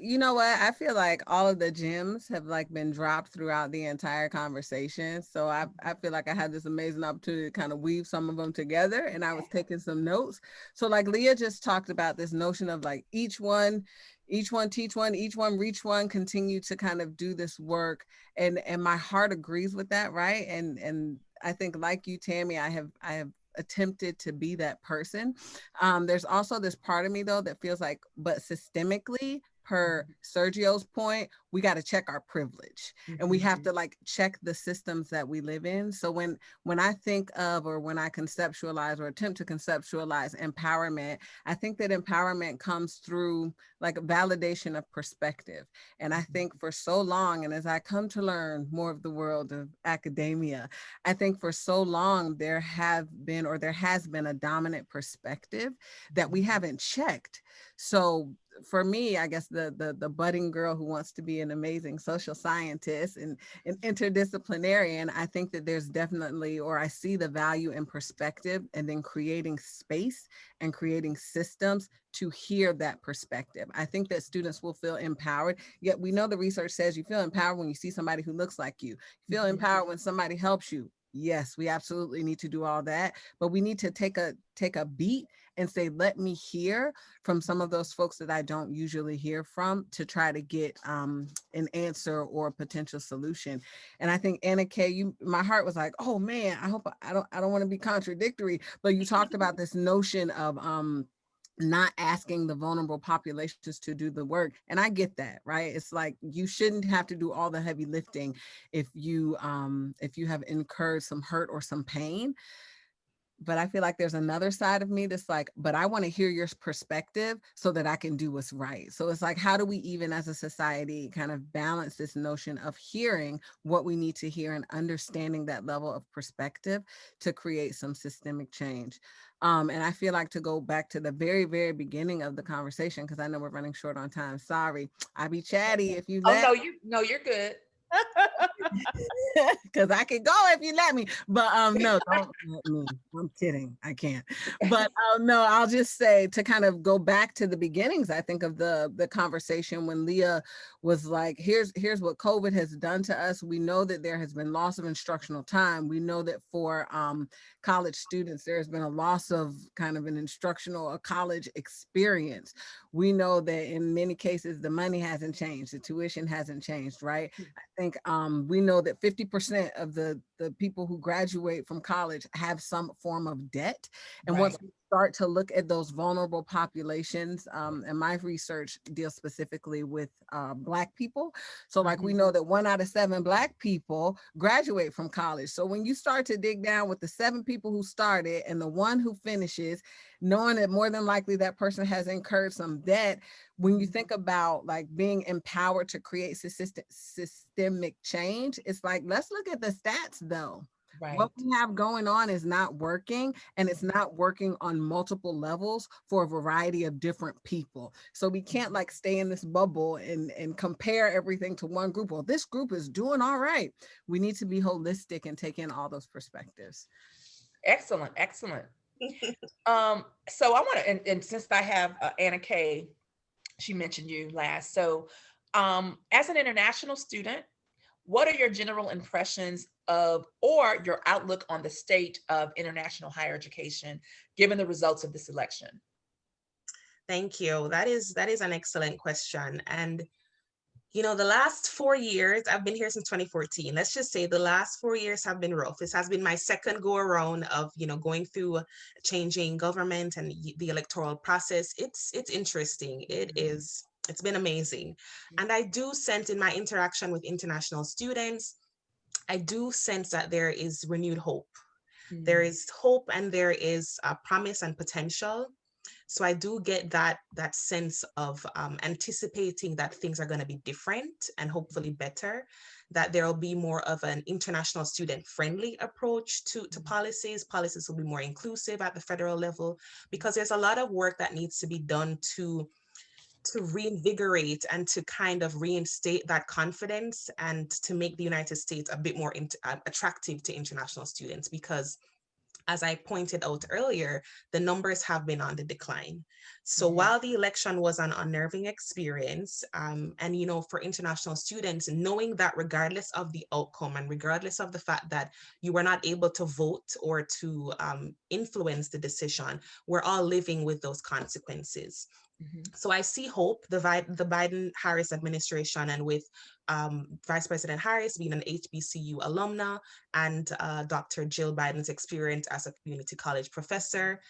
You know what, I feel like all of the gems have like been dropped throughout the entire conversation. So I feel like I had this amazing opportunity to kind of weave some of them together, and I was taking some notes. So like Leah just talked about this notion of like each one teach one, each one reach one, continue to kind of do this work. And my heart agrees with that, right? And I think like you, Tammy, I have attempted to be that person. There's also this part of me though that feels like, but systemically, per Sergio's point, we got to check our privilege, and we have to like check the systems that we live in. So when I think of, or when I conceptualize or attempt to conceptualize empowerment, I think that empowerment comes through like a validation of perspective. And I think for so long, and as I come to learn more of the world of academia, I think for so long there has been a dominant perspective that we haven't checked. So for me, I guess the budding girl who wants to be an amazing social scientist and an interdisciplinarian, I think that there's definitely, or I see the value in perspective, and then creating space and creating systems to hear that perspective. I think that students will feel empowered. Yet we know the research says you feel empowered when you see somebody who looks like you. You feel empowered when somebody helps you. Yes, we absolutely need to do all that, but we need to take a beat and say, let me hear from some of those folks that I don't usually hear from, to try to get an answer or a potential solution. And I think Anna Kay, my heart was like, oh man, I hope I don't want to be contradictory, but you talked about this notion of not asking the vulnerable populations to do the work. And I get that, right? It's like, you shouldn't have to do all the heavy lifting if you have incurred some hurt or some pain. But I feel like there's another side of me that's like, but I want to hear your perspective so that I can do what's right. So it's like, how do we even as a society kind of balance this notion of hearing what we need to hear and understanding that level of perspective to create some systemic change? And I feel like, to go back to the very, very beginning of the conversation, because I know we're running short on time. Sorry, I be chatty if you let. No, you're good. Because I could go if you let me, but no, don't let me. I'm kidding, I can't. But no, I'll just say, to kind of go back to the beginnings, I think of the conversation when Leah was like, here's what COVID has done to us. We know that there has been loss of instructional time. We know that for college students, there has been a loss of kind of a college experience. We know that in many cases, the money hasn't changed, the tuition hasn't changed, right? I think we know that 50% of the people who graduate from college have some form of debt. And Right. once we start to look at those vulnerable populations, and my research deals specifically with Black people. So like, we know that 1 out of 7 Black people graduate from college. So when you start to dig down with the 7 people who started and the 1 who finishes, knowing that more than likely that person has incurred some debt, when you think about like being empowered to create systemic change, it's like, let's look at the stats though. Right. What we have going on is not working, and it's not working on multiple levels for a variety of different people. So we can't like stay in this bubble and compare everything to one group. Well, this group is doing all right. We need to be holistic and take in all those perspectives. Excellent. Excellent. So I want to, and since I have Anna Kay, she mentioned you last. So, as an international student, what are your general impressions of, or your outlook on the state of international higher education, given the results of this election? Thank you. That is an excellent question. And the last 4 years, I've been here since 2014. Let's just say the last 4 years have been rough. This has been my second go around of, going through changing government and the electoral process. It's interesting. It's been amazing. And I do sense in my interaction with international students, I do sense that there is renewed hope. There is hope and there is promise and potential. So I do get that sense of anticipating that things are going to be different and hopefully better, that there will be more of an international student friendly approach to policies. Policies will be more inclusive at the federal level, because there's a lot of work that needs to be done to reinvigorate and to kind of reinstate that confidence and to make the United States a bit more attractive to international students, because as I pointed out earlier, the numbers have been on the decline. So while the election was an unnerving experience, and for international students, knowing that regardless of the outcome and regardless of the fact that you were not able to vote or to influence the decision, we're all living with those consequences. So I see hope. The Biden-Harris administration, and with Vice President Harris being an HBCU alumna, and Dr. Jill Biden's experience as a community college professor,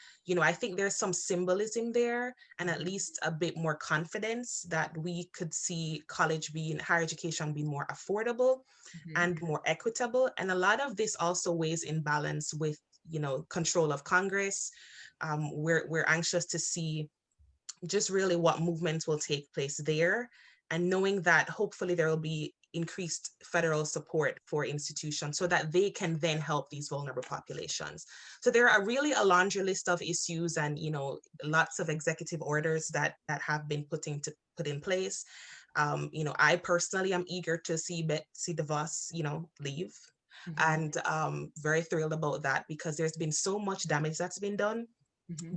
I think there's some symbolism there, and at least a bit more confidence that we could see higher education being more affordable and more equitable. And a lot of this also weighs in balance with, control of Congress. We're anxious to see just really what movements will take place there, and knowing that hopefully there will be increased federal support for institutions so that they can then help these vulnerable populations. So there are really a laundry list of issues and lots of executive orders that have been put in place. I personally am eager to see DeVos leave, and very thrilled about that, because there's been so much damage that's been done.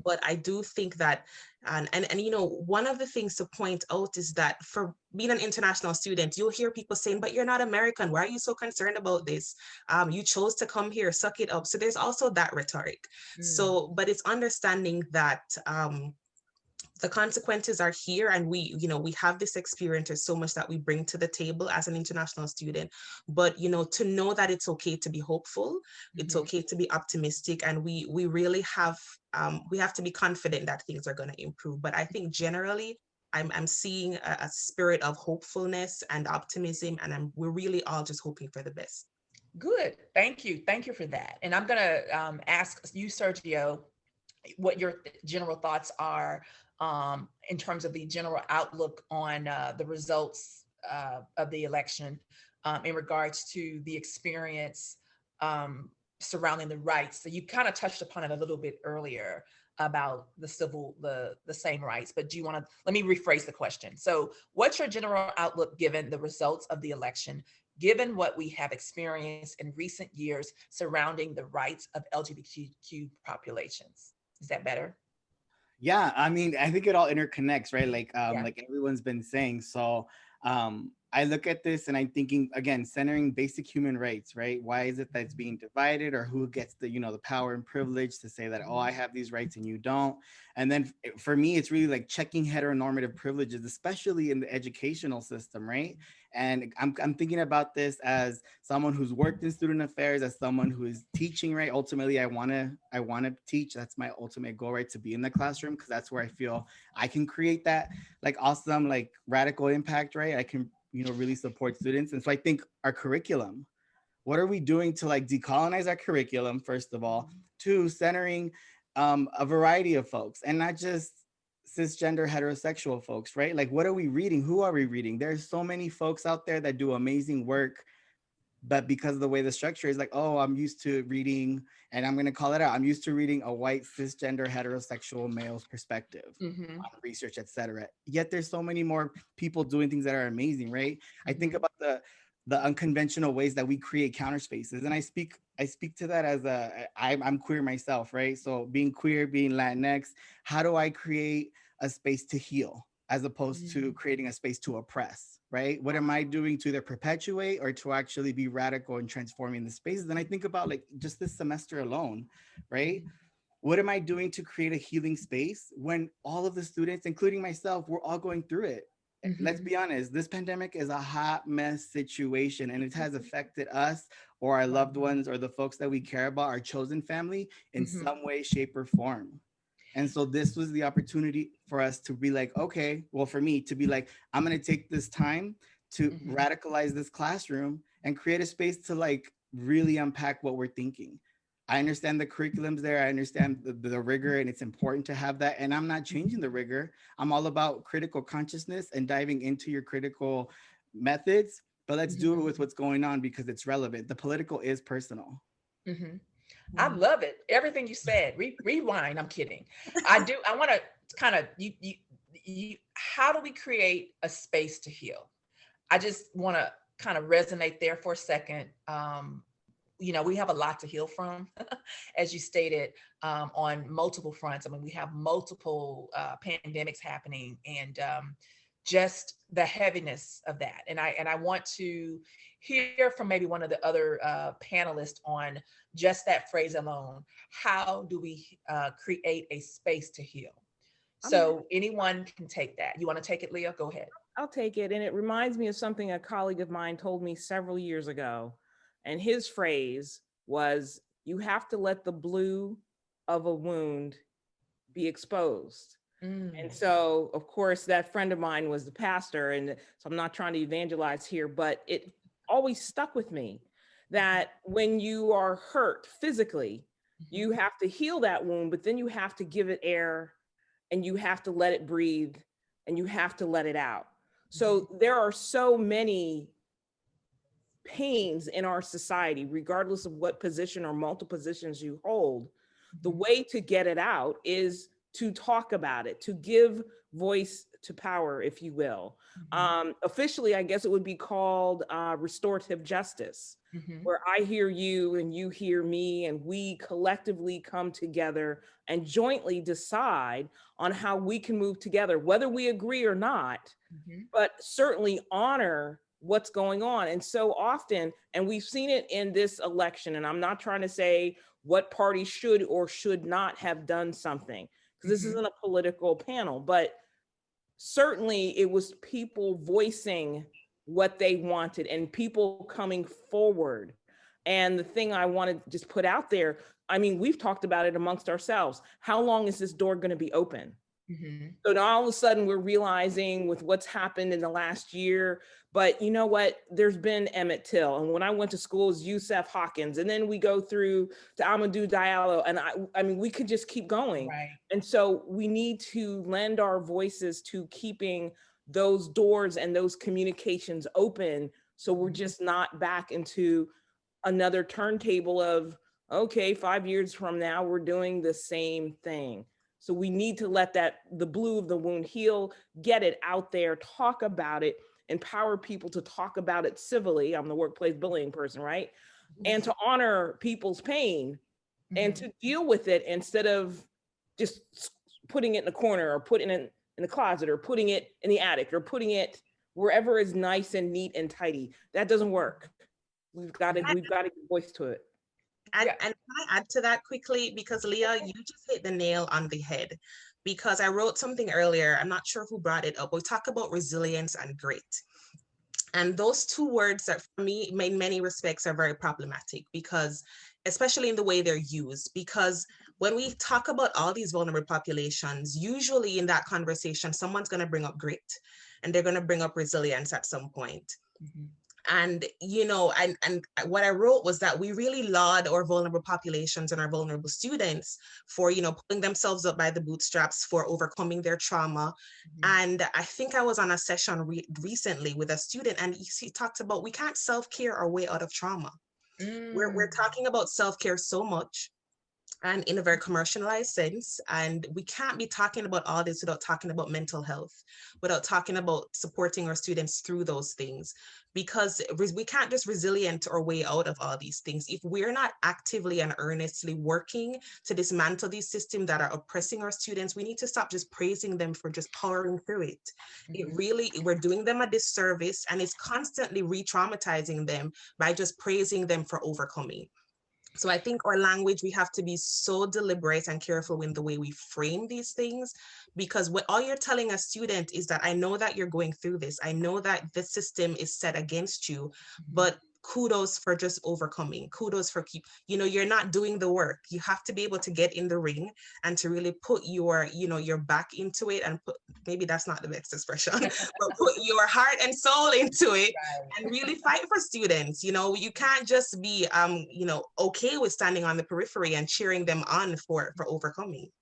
But I do think that, and one of the things to point out is that for being an international student, you'll hear people saying, but you're not American. Why are you so concerned about this? You chose to come here, suck it up. So there's also that rhetoric. So, but it's understanding that the consequences are here, and we have this experience. There's so much that we bring to the table as an international student, but to know that it's okay to be hopeful, it's okay to be optimistic, and we really have to be confident that things are going to improve. But I think generally I'm seeing a spirit of hopefulness and optimism, and we're really all just hoping for the best. Good. Thank you for that. And I'm going to ask you, Sergio, what your general thoughts are in terms of the general outlook on the results of the election in regards to the experience surrounding the rights. So you kind of touched upon it a little bit earlier about the same rights, but do you want to, let me rephrase the question. So what's your general outlook given the results of the election, given what we have experienced in recent years surrounding the rights of LGBTQ populations? Is that better? Yeah, I mean, I think it all interconnects, right? Like everyone's been saying. So I look at this and I'm thinking, again, centering basic human rights, right? Why is it that it's being divided, or who gets the, the power and privilege to say that, oh, I have these rights and you don't? And then for me, it's really like checking heteronormative privileges, especially in the educational system, right? And I'm thinking about this as someone who's worked in student affairs, as someone who is teaching, right? Ultimately, I want to teach. That's my ultimate goal, right? To be in the classroom, because that's where I feel I can create that like awesome, like radical impact, right? I can, really support students. And so I think our curriculum, what are we doing to like decolonize our curriculum, first of all, to centering a variety of folks, and not just cisgender heterosexual folks, right? Like, what are we reading? Who are we reading? There's so many folks out there that do amazing work But because of the way the structure is like, oh, I'm used to reading, and I'm going to call it out, I'm used to reading a white cisgender heterosexual male's perspective Mm-hmm. on research, etc. Yet there's so many more people doing things that are amazing, right? I think about the unconventional ways that we create counter spaces, and I speak to that as I'm queer myself, right? So being queer, being Latinx, how do I create a space to heal as opposed to creating a space to oppress, right? What am I doing to either perpetuate or to actually be radical in transforming the spaces? And I think about like just this semester alone, right? What am I doing to create a healing space when all of the students, including myself, we're all going through it? Let's be honest, this pandemic is a hot mess situation, and it has affected us or our loved ones or the folks that we care about, our chosen family, in some way, shape, or form. And so this was the opportunity for us to be like, okay, well, for me to be like, I'm going to take this time to radicalize this classroom and create a space to like really unpack what we're thinking. I understand the curriculums there. I understand the rigor, and it's important to have that. And I'm not changing the rigor. I'm all about critical consciousness and diving into your critical methods, but let's do it with what's going on because it's relevant. The political is personal. I love it. Everything you said. Rewind. I'm kidding. I do. I want to kind of you. How do we create a space to heal? I just want to kind of resonate there for a second. We have a lot to heal from, as you stated, on multiple fronts. I mean, we have multiple pandemics happening, and just the heaviness of that. And I want to hear from maybe one of the other panelists on just that phrase alone. How do we create a space to heal? So anyone can take that. You want to take it, Leah? Go ahead. I'll take it. And it reminds me of something a colleague of mine told me several years ago. And his phrase was, you have to let the blue of a wound be exposed. And so, of course, that friend of mine was the pastor. And so I'm not trying to evangelize here, but it always stuck with me that when you are hurt physically, you have to heal that wound, but then you have to give it air, and you have to let it breathe, and you have to let it out. So there are so many pains in our society, regardless of what position or multiple positions you hold. The way to get it out is to talk about it, to give voice to power, if you will. Officially, I guess it would be called restorative justice, where I hear you and you hear me, and we collectively come together and jointly decide on how we can move together, whether we agree or not, but certainly honor what's going on. And so often, and we've seen it in this election, and I'm not trying to say what party should or should not have done something, because this isn't a political panel, but certainly it was people voicing what they wanted and people coming forward. And the thing I want to just put out there, I mean, we've talked about it amongst ourselves. How long is this door going to be open? So now all of a sudden we're realizing with what's happened in the last year, but you know what, there's been Emmett Till. And when I went to school, it was Yusef Hawkins. And then we go through to Amadou Diallo. And I mean, we could just keep going. Right. And so we need to lend our voices to keeping those doors and those communications open. So we're just not back into another turntable of, okay, 5 years from now, we're doing the same thing. So we need to let the blue of the wound heal, get it out there, talk about it, empower people to talk about it civilly. I'm the workplace bullying person, right? And to honor people's pain and to deal with it instead of just putting it in a corner or putting it in the closet or putting it in the attic or putting it wherever is nice and neat and tidy. That doesn't work. We've got to give voice to it. And can I add to that quickly? Because Leah, you just hit the nail on the head. Because I wrote something earlier, I'm not sure who brought it up. We talk about resilience and grit. And those two words that for me, in many respects, are very problematic because, especially in the way they're used, because when we talk about all these vulnerable populations, usually in that conversation, someone's going to bring up grit and they're going to bring up resilience at some point. And, and what I wrote was that we really laud our vulnerable populations and our vulnerable students for, pulling themselves up by the bootstraps, for overcoming their trauma. And I think I was on a session recently with a student, and he talked about, we can't self-care our way out of trauma. We're talking about self-care so much, and in a very commercialized sense. And we can't be talking about all this without talking about mental health, without talking about supporting our students through those things, because we can't just resilient our way out of all these things if we're not actively and earnestly working to dismantle these systems that are oppressing our students. We need to stop just praising them for just powering through it. We're doing them a disservice, and it's constantly re-traumatizing them by just praising them for overcoming. So I think our language, we have to be so deliberate and careful in the way we frame these things, because what all you're telling a student is that, I know that you're going through this. I know that the system is set against you, but kudos for just overcoming. Kudos for you're not doing the work. You have to be able to get in the ring and to really put your back into it, and maybe that's not the best expression, but put your heart and soul into it, and really fight for students. You can't just be, okay with standing on the periphery and cheering them on for overcoming.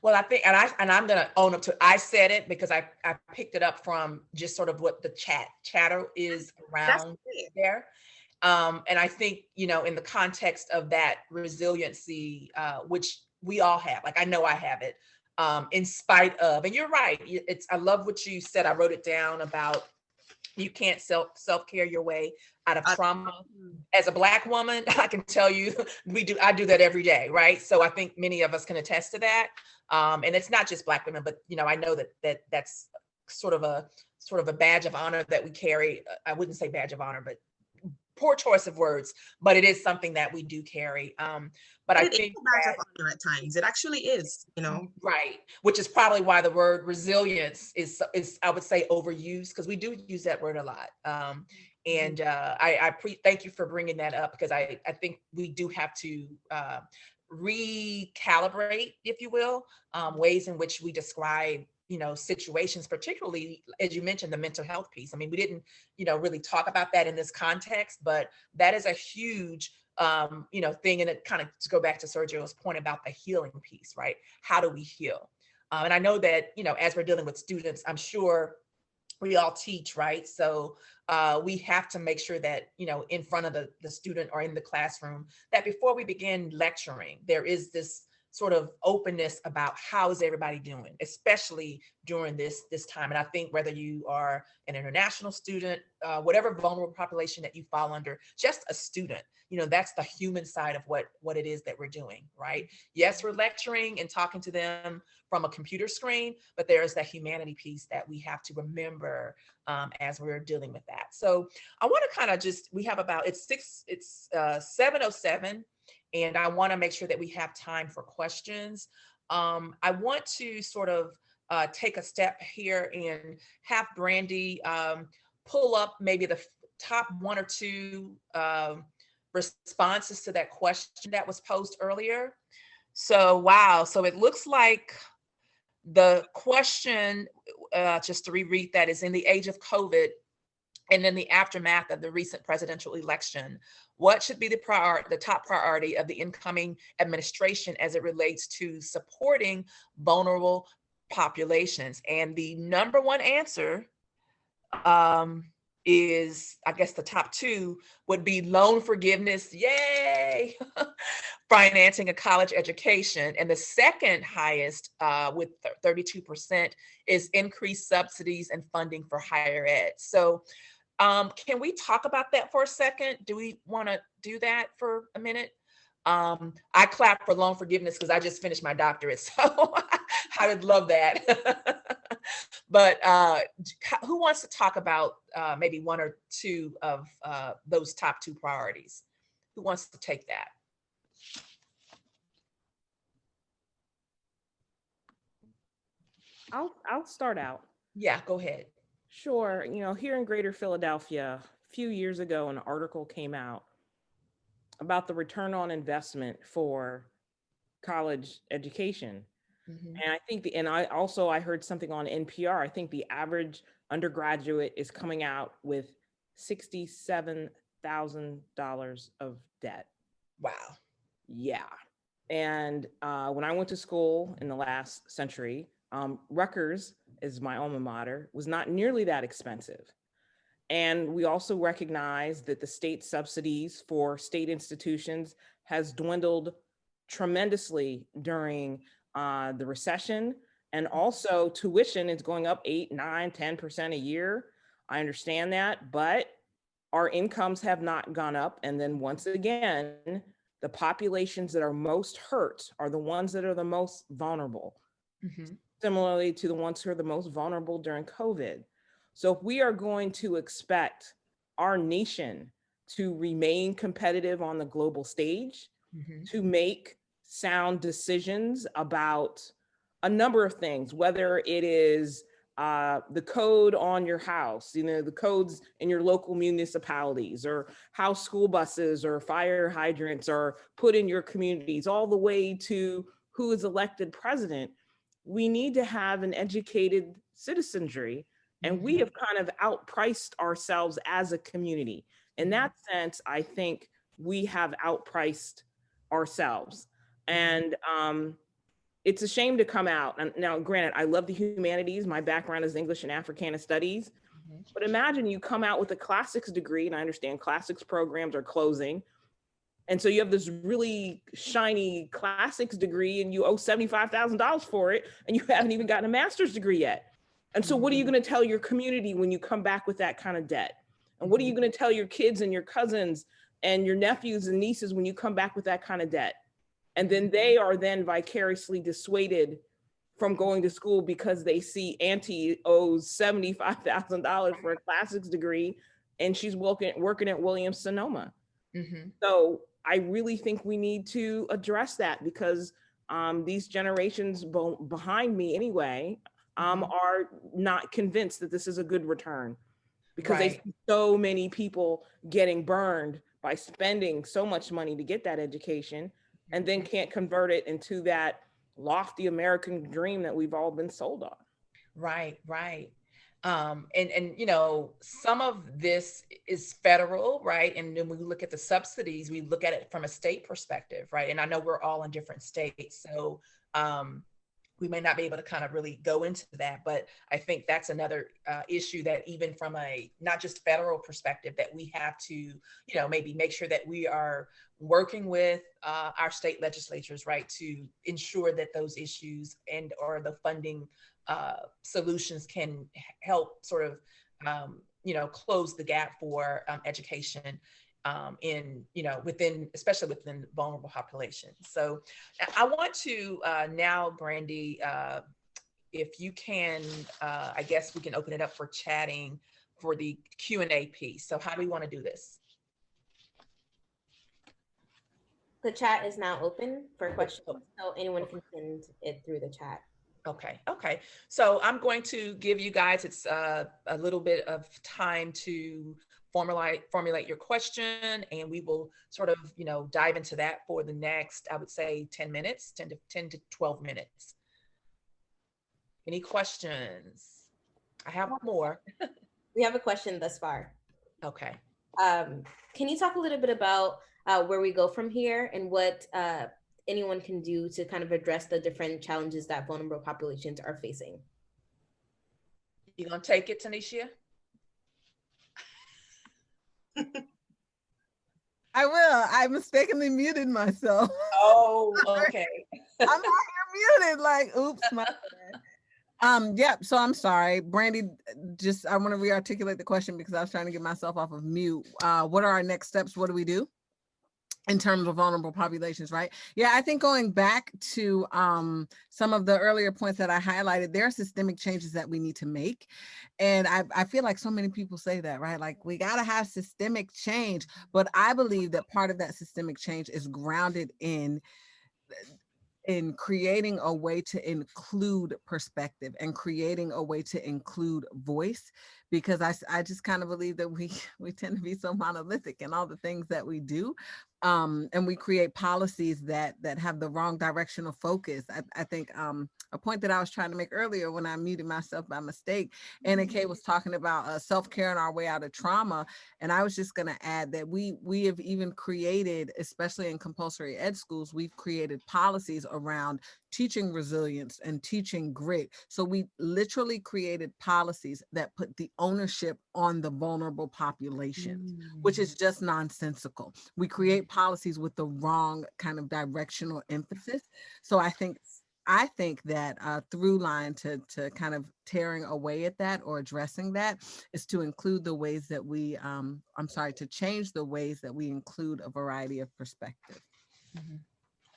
Well, I think, and I'm going to own up to, I said it because I picked it up from just sort of what the chatter is around there. And I think, in the context of that resiliency, which we all have, like, I know I have it, in spite of, and you're right. I love what you said. I wrote it down about, you can't self-care your way out of trauma. As a Black woman, I can tell you, I do that every day, right? So I think many of us can attest to that. And it's not just Black women, but I know that's sort of a badge of honor that we carry. I wouldn't say badge of honor, but poor choice of words, but it is something that we do carry. But I think badge of honor at times. It actually is, right, which is probably why the word resilience is I would say overused, because we do use that word a lot. And I thank you for bringing that up, because I think we do have to recalibrate, if you will, ways in which we describe situations, particularly, as you mentioned, the mental health piece. I mean, we didn't, really talk about that in this context, but that is a huge, thing. And it kind of, to go back to Sergio's point about the healing piece, right? How do we heal? And I know that, as we're dealing with students, I'm sure we all teach, right? So we have to make sure that, in front of the student or in the classroom, that before we begin lecturing, there is this sort of openness about how is everybody doing, especially during this time. And I think whether you are an international student, whatever vulnerable population that you fall under, just a student, that's the human side of what it is that we're doing, right? Yes, we're lecturing and talking to them from a computer screen, but there's that humanity piece that we have to remember as we're dealing with that. So I want to kind of we have about, it's 7:07. And I want to make sure that we have time for questions. I want to sort of take a step here and have Brandy pull up maybe the top one or two responses to that question that was posed earlier. So, wow. So it looks like the question, just to reread that, is: in the age of COVID and in the aftermath of the recent presidential election, what should be the top priority of the incoming administration as it relates to supporting vulnerable populations? And the number one answer is, I guess the top two would be loan forgiveness, yay, financing a college education. And the second highest, with 32%, is increased subsidies and funding for higher ed. So can we talk about that for a second? Do we want to do that for a minute? I clap for loan forgiveness because I just finished my doctorate, so I would love that. But who wants to talk about maybe one or two of those top two priorities? Who wants to take that? I'll start out. Yeah, go ahead. Sure. Here in Greater Philadelphia, a few years ago, an article came out about the return on investment for college education. Mm-hmm. And I think I heard something on NPR. I think the average undergraduate is coming out with $67,000 of debt. Wow. Yeah. And when I went to school in the last century, Rutgers is my alma mater, was not nearly that expensive. And we also recognize that the state subsidies for state institutions has dwindled tremendously during the recession. And also tuition is going up 8, 9, 10% a year. I understand that, but our incomes have not gone up. And then once again, the populations that are most hurt are the ones that are the most vulnerable. Mm-hmm. Similarly to the ones who are the most vulnerable during COVID. So if we are going to expect our nation to remain competitive on the global stage, Mm-hmm. to make sound decisions about a number of things, whether it is the code on your house, the codes in your local municipalities, or how school buses or fire hydrants are put in your communities, all the way to who is elected president, we need to have an educated citizenry. And we have kind of outpriced ourselves as a community. In that sense, I think we have outpriced ourselves. And it's a shame to come out. And now, granted, I love the humanities. My background is English and Africana studies. But imagine you come out with a classics degree, and I understand classics programs are closing. And so you have this really shiny classics degree and you owe $75,000 for it, and you haven't even gotten a master's degree yet. And so what are you going to tell your community when you come back with that kind of debt? And what are you going to tell your kids and your cousins and your nephews and nieces when you come back with that kind of debt? And then they are then vicariously dissuaded from going to school because they see Auntie owes $75,000 for a classics degree and she's working at Williams-Sonoma. So I really think we need to address that, because these generations behind me anyway are not convinced that this is a good return, because they see so many people getting burned by spending so much money to get that education and then can't convert it into that lofty American dream that we've all been sold on. Right. And some of this is federal, right? And then when we look at the subsidies, we look at it from a state perspective, right? And I know we're all in different states, so we may not be able to kind of really go into that, but I think that's another issue that even from a not just federal perspective, that we have to, maybe make sure that we are working with our state legislatures, right, to ensure that those issues and or the funding solutions can help sort of, close the gap for education especially within vulnerable populations. So I want to now, Brandy, if you can, I guess we can open it up for chatting for the Q&A piece. So how do we want to do this? The chat is now open for questions, so anyone can send it through the chat. Okay. So I'm going to give you guys, it's a little bit of time to formulate your question, and we will sort of, dive into that for the next, I would say 10 to 12 minutes. Any questions? I have more. We have a question thus far. Okay. Can you talk a little bit about where we go from here and what anyone can do to kind of address the different challenges that vulnerable populations are facing? You gonna take it, Tanisha? I will. I mistakenly muted myself. Oh, okay. I'm not here muted. Like, oops, my bad. Yeah. So I'm sorry, Brandy. I want to rearticulate the question because I was trying to get myself off of mute. What are our next steps? What do we do in terms of vulnerable populations, right? Yeah, I think going back to some of the earlier points that I highlighted, there are systemic changes that we need to make. And I feel like so many people say that, right? Like, we gotta have systemic change, but I believe that part of that systemic change is grounded in creating a way to include perspective and creating a way to include voice, because I just kind of believe that we tend to be so monolithic in all the things that we do. and we create policies that have the wrong directional focus. I think a point that I was trying to make earlier when I muted myself by mistake, Anna Kay was talking about self-care and our way out of trauma, and I was just going to add that we have even created, especially in compulsory ed schools, we've created policies around teaching resilience and teaching grit. So we literally created policies that put the ownership on the vulnerable populations, which is just nonsensical. We create policies with the wrong kind of directional emphasis. So I think that through line to kind of tearing away at that or addressing that is to include the ways that we to change the ways that we include a variety of perspectives. Mhm.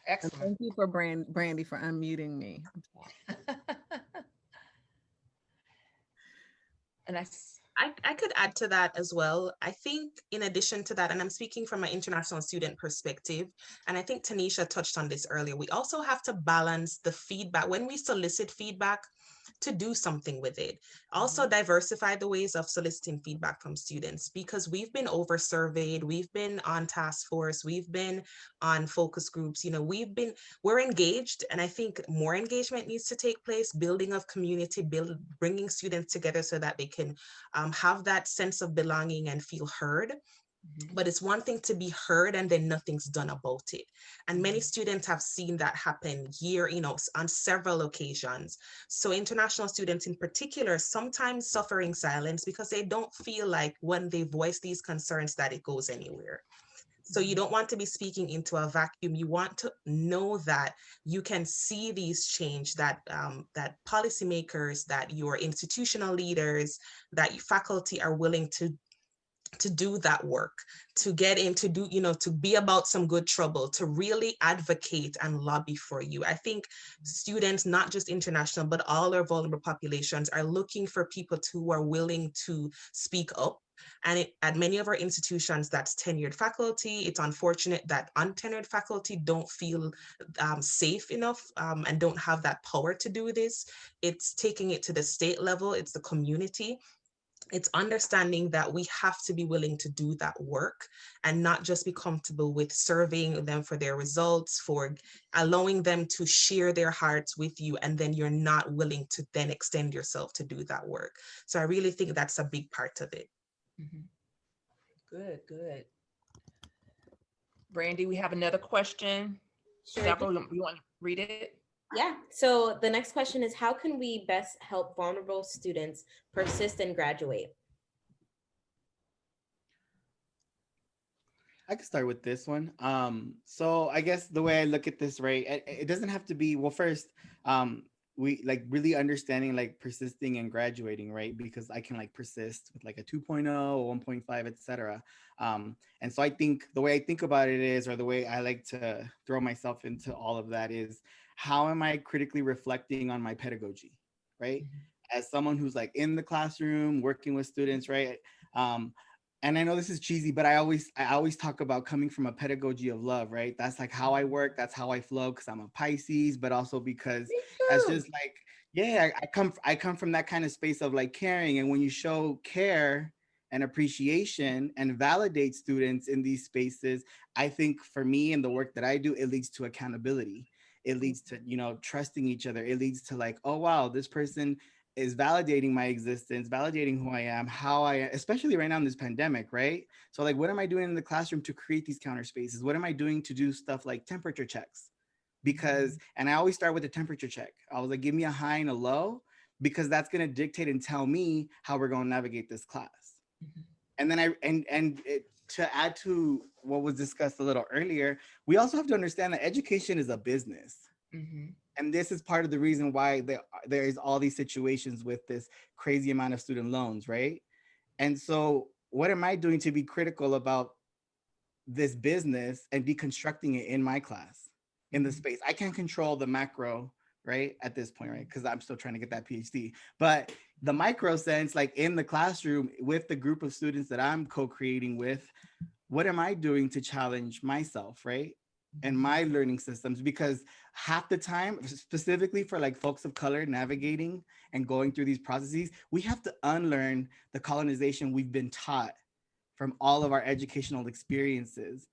And Excellent. thank you for Brandy for unmuting me. And I could add to that as well. I think in addition to that, and I'm speaking from an international student perspective, and I think Tanisha touched on this earlier, we also have to balance the feedback when we solicit feedback to do something with it. Also diversify the ways of soliciting feedback from students, because we've been over surveyed, we've been on task force, we've been on focus groups, we're engaged, and I think more engagement needs to take place, building of community, bringing students together so that they can have that sense of belonging and feel heard. But it's one thing to be heard and then nothing's done about it. And many students have seen that happen on several occasions. So international students in particular sometimes suffering silence because they don't feel like when they voice these concerns that it goes anywhere. So you don't want to be speaking into a vacuum. You want to know that you can see these change, that that policymakers, that your institutional leaders, that your faculty are willing to do that work, to get in, to do, to be about some good trouble, to really advocate and lobby for you. I think students, not just international, but all our vulnerable populations are looking for people who are willing to speak up. And at many of our institutions, that's tenured faculty. It's unfortunate that untenured faculty don't feel safe enough and don't have that power to do this. It's taking it to the state level. It's the community. It's understanding that we have to be willing to do that work and not just be comfortable with surveying them for their results, for allowing them to share their hearts with you, and then you're not willing to then extend yourself to do that work. So I really think that's a big part of it. Good, good. Brandy, we have another question. Sure. Deborah, you want to read it? Yeah. So the next question is, how can we best help vulnerable students persist and graduate? I could start with this one. So I guess the way I look at this, right, it doesn't have to be, well, first, we like really understanding like persisting and graduating, right? Because I can like persist with like a 2.0 or 1.5, etc. And so I think the way I think about it is, or the way I like to throw myself into all of that is, how am I critically reflecting on my pedagogy, right? As someone who's like in the classroom, working with students, right? And I know this is cheesy, but I always talk about coming from a pedagogy of love, right? That's like how I work. That's how I flow, because I'm a Pisces, but also because that's just like, yeah, I come from that kind of space of like caring. And when you show care and appreciation and validate students in these spaces, I think for me and the work that I do, it leads to accountability. It leads to, trusting each other. It leads to like, oh, wow, this person is validating my existence, validating who I am, how I, especially right now in this pandemic, right? So like, what am I doing in the classroom to create these counter spaces? What am I doing to do stuff like temperature checks? Because, and I always start with a temperature check. I was like, give me a high and a low, because that's going to dictate and tell me how we're going to navigate this class. And then to add to what was discussed a little earlier, we also have to understand that education is a business. And this is part of the reason why there is all these situations with this crazy amount of student loans, right? And so what am I doing to be critical about this business and deconstructing it in my class, in the space? I can't control the macro, right, at this point, right? Because I'm still trying to get that PhD. But the micro sense, like in the classroom with the group of students that I'm co-creating with, what am I doing to challenge myself, right? And my learning systems? Because half the time, specifically for like folks of color navigating and going through these processes, we have to unlearn the colonization we've been taught from all of our educational experiences.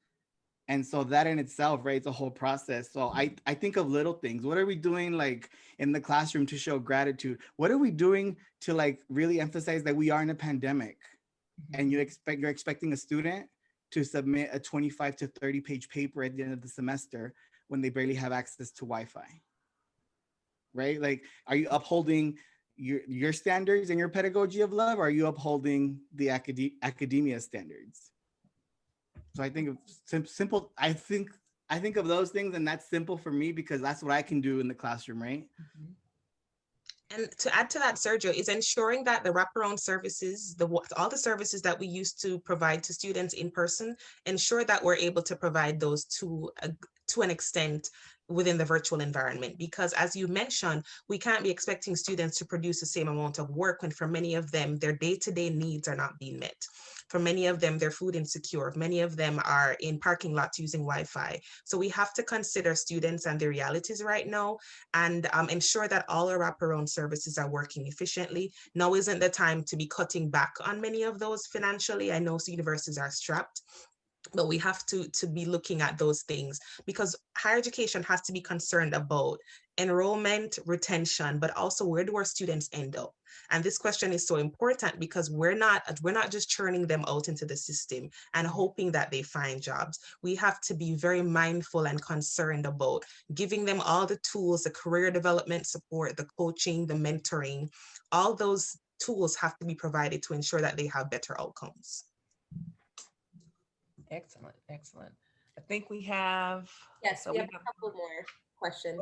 And so that in itself, right, it's a whole process. So I think of little things. What are we doing like in the classroom to show gratitude? What are we doing to like really emphasize that we are in a pandemic? And you're expecting a student to submit a 25 to 30 page paper at the end of the semester when they barely have access to Wi-Fi, right? Like, are you upholding your standards and your pedagogy of love? Or are you upholding the academia standards? So I think of simple, I think of those things, and that's simple for me because that's what I can do in the classroom, right? And to add to that, Sergio, is ensuring that the wraparound services, all the services that we used to provide to students in person, ensure that we're able to provide those to an extent within the virtual environment. Because as you mentioned, we can't be expecting students to produce the same amount of work when for many of them, their day-to-day needs are not being met. For many of them, they're food insecure. Many of them are in parking lots using Wi-Fi. So we have to consider students and their realities right now and ensure that all our wraparound services are working efficiently. Now isn't the time to be cutting back on many of those financially. I know universities are strapped, but we have to be looking at those things because higher education has to be concerned about enrollment, retention, but also where do our students end up? And this question is so important because we're not just churning them out into the system and hoping that they find jobs. We have to be very mindful and concerned about giving them all the tools, the career development support, the coaching, the mentoring. All those tools have to be provided to ensure that they have better outcomes. Excellent, excellent. I think we have. Yes, so we have a couple more questions.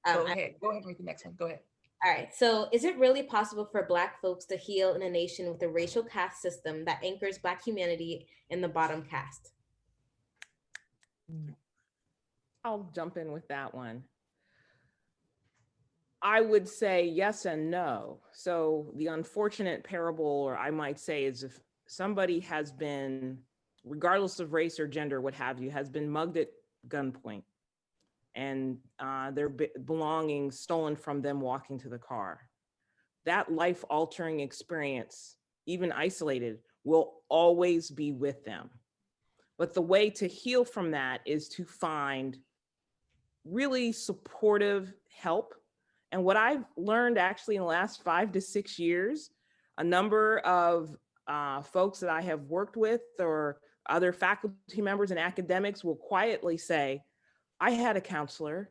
Go ahead with the next one. Go ahead. All right. So, is it really possible for Black folks to heal in a nation with a racial caste system that anchors Black humanity in the bottom caste? I'll jump in with that one. I would say yes and no. So the unfortunate parable, or I might say, is if somebody has been, regardless of race or gender, what have you, has been mugged at gunpoint and their belongings stolen from them walking to the car. That life-altering experience, even isolated, will always be with them. But the way to heal from that is to find really supportive help. And what I've learned actually in the last 5 to 6 years, a number of folks that I have worked with or other faculty members and academics will quietly say, I had a counselor.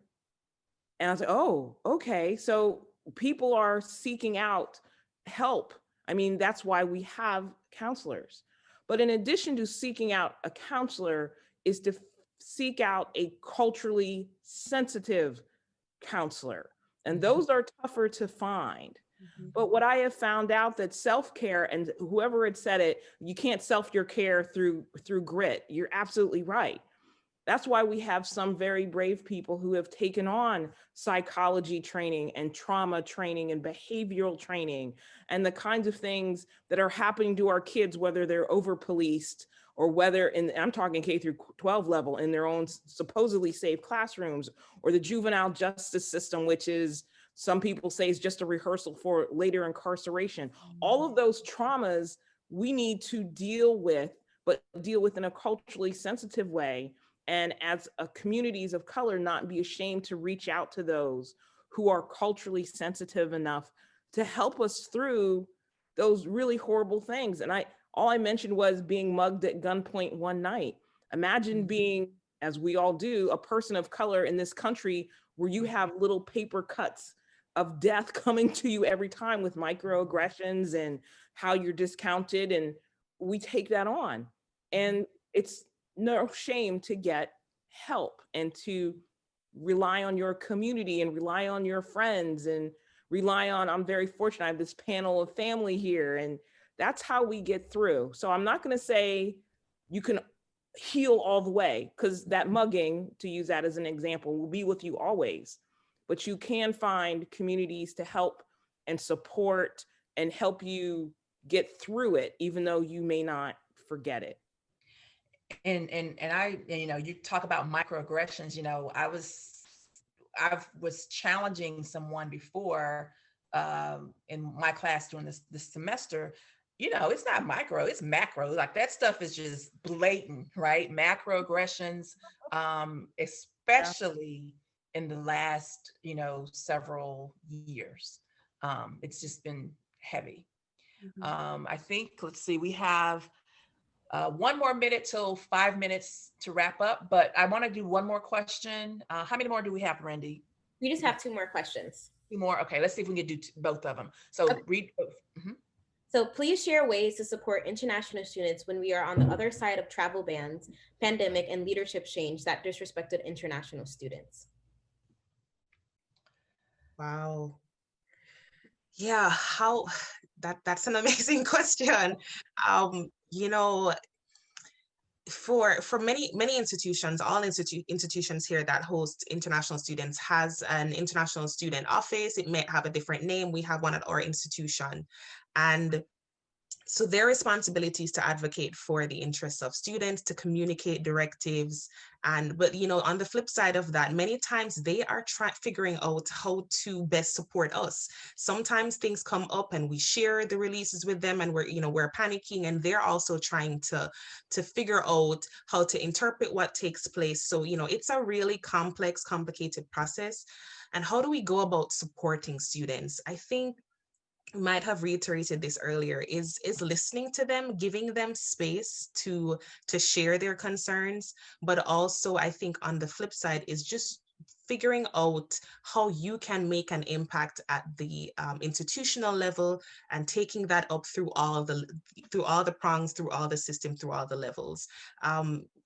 And I was like, oh, okay. So people are seeking out help. I mean, that's why we have counselors. But in addition to seeking out a counselor is to seek out a culturally sensitive counselor. And those are tougher to find. But what I have found out that self-care, and whoever had said it, you can't self-care through grit. You're absolutely right. That's why we have some very brave people who have taken on psychology training and trauma training and behavioral training and the kinds of things that are happening to our kids, whether they're over-policed or whether, I'm talking K through 12 level, in their own supposedly safe classrooms, or the juvenile justice system, which is, some people say, is just a rehearsal for later incarceration. All of those traumas we need to deal with, but deal with in a culturally sensitive way. And as a communities of color, not be ashamed to reach out to those who are culturally sensitive enough to help us through those really horrible things. And all I mentioned was being mugged at gunpoint one night. Imagine being, as we all do, a person of color in this country where you have little paper cuts of death coming to you every time with microaggressions and how you're discounted. And we take that on. And it's no shame to get help and to rely on your community and rely on your friends and rely on, I'm very fortunate, I have this panel of family here, and that's how we get through. So I'm not going to say you can heal all the way, because that mugging, to use that as an example, will be with you always. But you can find communities to help and support and help you get through it, even though you may not forget it. And I, you talk about microaggressions, I was challenging someone before in my class during this semester, it's not micro, it's macro. Like that stuff is just blatant, right? Macroaggressions, especially in the last, several years. It's just been heavy. I think, let's see, we have 1 more minute till 5 minutes to wrap up, but I want to do one more question. How many more do we have, Randy? We just have 2 more questions. 2 more? Okay, let's see if we can do both of them. So okay. read. So please share ways to support international students when we are on the other side of travel bans, pandemic, and leadership change that disrespected international students. Wow. Yeah, that's an amazing question. For many institutions, all institutions here that host international students has an international student office. It may have a different name. We have one at our institution. And so their responsibility is to advocate for the interests of students, to communicate directives. But on the flip side of that, many times they are figuring out how to best support us. Sometimes things come up and we share the releases with them and we're panicking, and they're also trying to figure out how to interpret what takes place. So, it's a really complex, complicated process. And how do we go about supporting students? I think might have reiterated this earlier, is listening to them, giving them space to share their concerns. But also, I think on the flip side is just figuring out how you can make an impact at the institutional level, and taking that up through all the prongs, through all the system, through all the levels.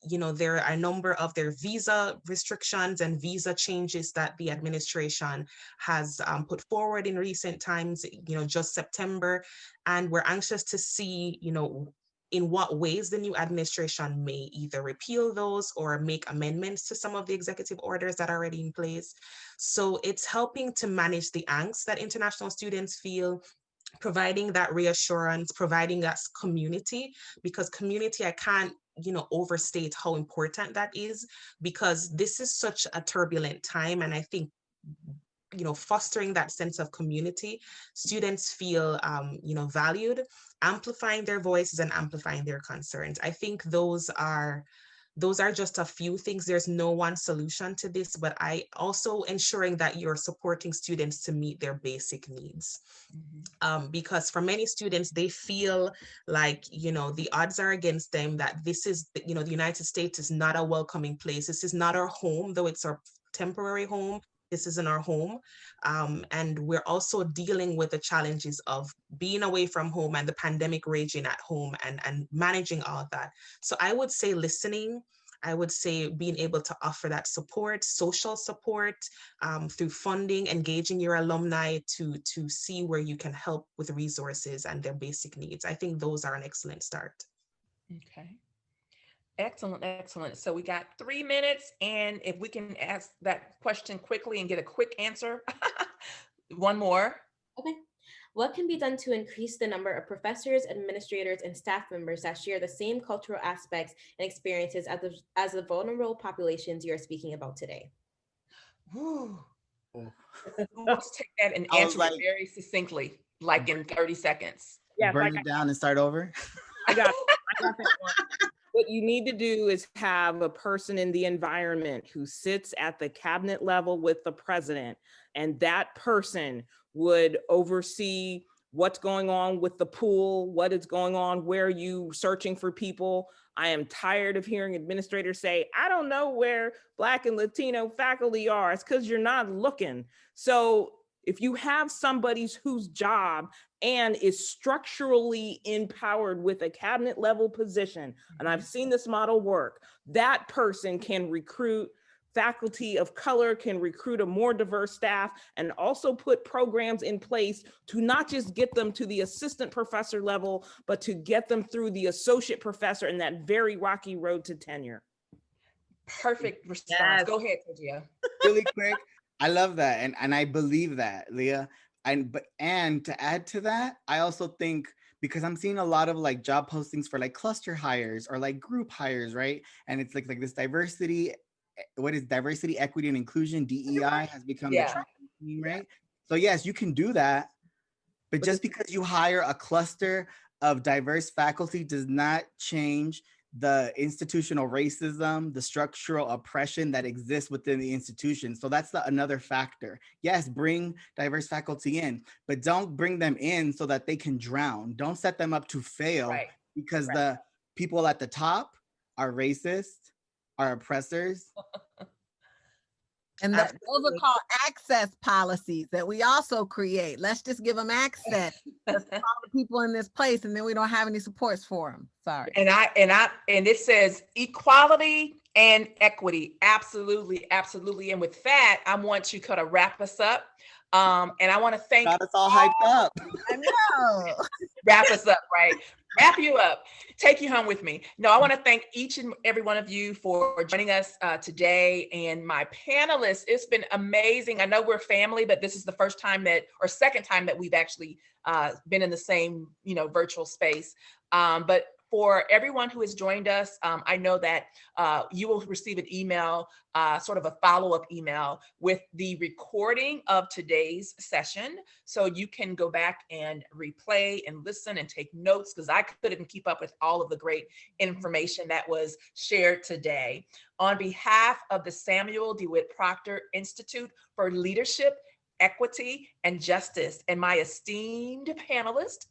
There are a number of their visa restrictions and visa changes that the administration has put forward in recent times, just September. And we're anxious to see, in what ways the new administration may either repeal those or make amendments to some of the executive orders that are already in place. So it's helping to manage the angst that international students feel, providing that reassurance, providing that community, because community, I can't overstate how important that is, because this is such a turbulent time. And I think fostering that sense of community, students feel valued, amplifying their voices and amplifying their concerns. I think those are just a few things. There's no one solution to this, but I also ensuring that you're supporting students to meet their basic needs. Because for many students, they feel like, the odds are against them, that this is, the United States is not a welcoming place. This is not our home, though it's our temporary home. This isn't our home. And we're also dealing with the challenges of being away from home and the pandemic raging at home, and managing all of that. So I would say listening. I would say being able to offer that support, social support, through funding, engaging your alumni to see where you can help with resources and their basic needs. I think those are an excellent start. Okay. Excellent. So we got 3 minutes, and if we can ask that question quickly and get a quick answer. One more. Okay. What can be done to increase the number of professors, administrators, and staff members that share the same cultural aspects and experiences as the vulnerable populations you're speaking about today? Who wants to take that and answer it very succinctly, like in 30 seconds? Yeah, burn it down and start over. I got that one. What you need to do is have a person in the environment who sits at the cabinet level with the president, and that person would oversee what's going on with the pool, what is going on, where are you searching for people. I am tired of hearing administrators say, I don't know where Black and Latino faculty are. It's because you're not looking. So if you have somebody whose job and is structurally empowered with a cabinet level position, and I've seen this model work, that person can recruit faculty of color, can recruit a more diverse staff, and also put programs in place to not just get them to the assistant professor level, but to get them through the associate professor in that very rocky road to tenure. Perfect response. Yes. Go ahead, Sergio. Really quick. I love that. And I believe that, Leah. And to add to that, I also think, because I'm seeing a lot of like job postings for like cluster hires or like group hires, right? And it's like this diversity, what is diversity, equity, and inclusion, DEI has become the trend, right? So yes, you can do that. But just because you hire a cluster of diverse faculty does not change the institutional racism, the structural oppression that exists within the institution. So that's another factor. Yes, bring diverse faculty in, but don't bring them in so that they can drown. Don't set them up to fail, Right. because Right. the people at the top are racist, are oppressors. And those are Absolutely. called access policies that we also create. Let's just give them access. Let's put all the people in this place, and then we don't have any supports for them. Sorry. And it says equality and equity. Absolutely, absolutely. And with that, I want to kind of wrap us up. And I want to thank Got us all hyped up. I know. wrap us up, right? Wrap you up, take you home with me. No, I want to thank each and every one of you for joining us today, and my panelists. It's been amazing. I know we're family, but this is the first time second time that we've actually been in the same, virtual space. But for everyone who has joined us, I know that you will receive an email, sort of a follow-up email with the recording of today's session. So you can go back and replay and listen and take notes, because I couldn't keep up with all of the great information that was shared today. On behalf of the Samuel DeWitt Proctor Institute for Leadership, Equity, and Justice, and my esteemed panelists,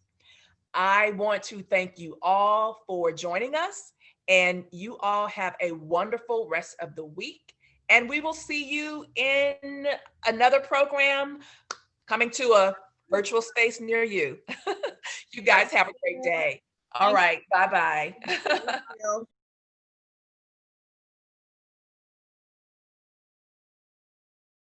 I want to thank you all for joining us, and you all have a wonderful rest of the week. And we will see you in another program coming to a virtual space near you. You guys have a great day. All right. Bye-bye.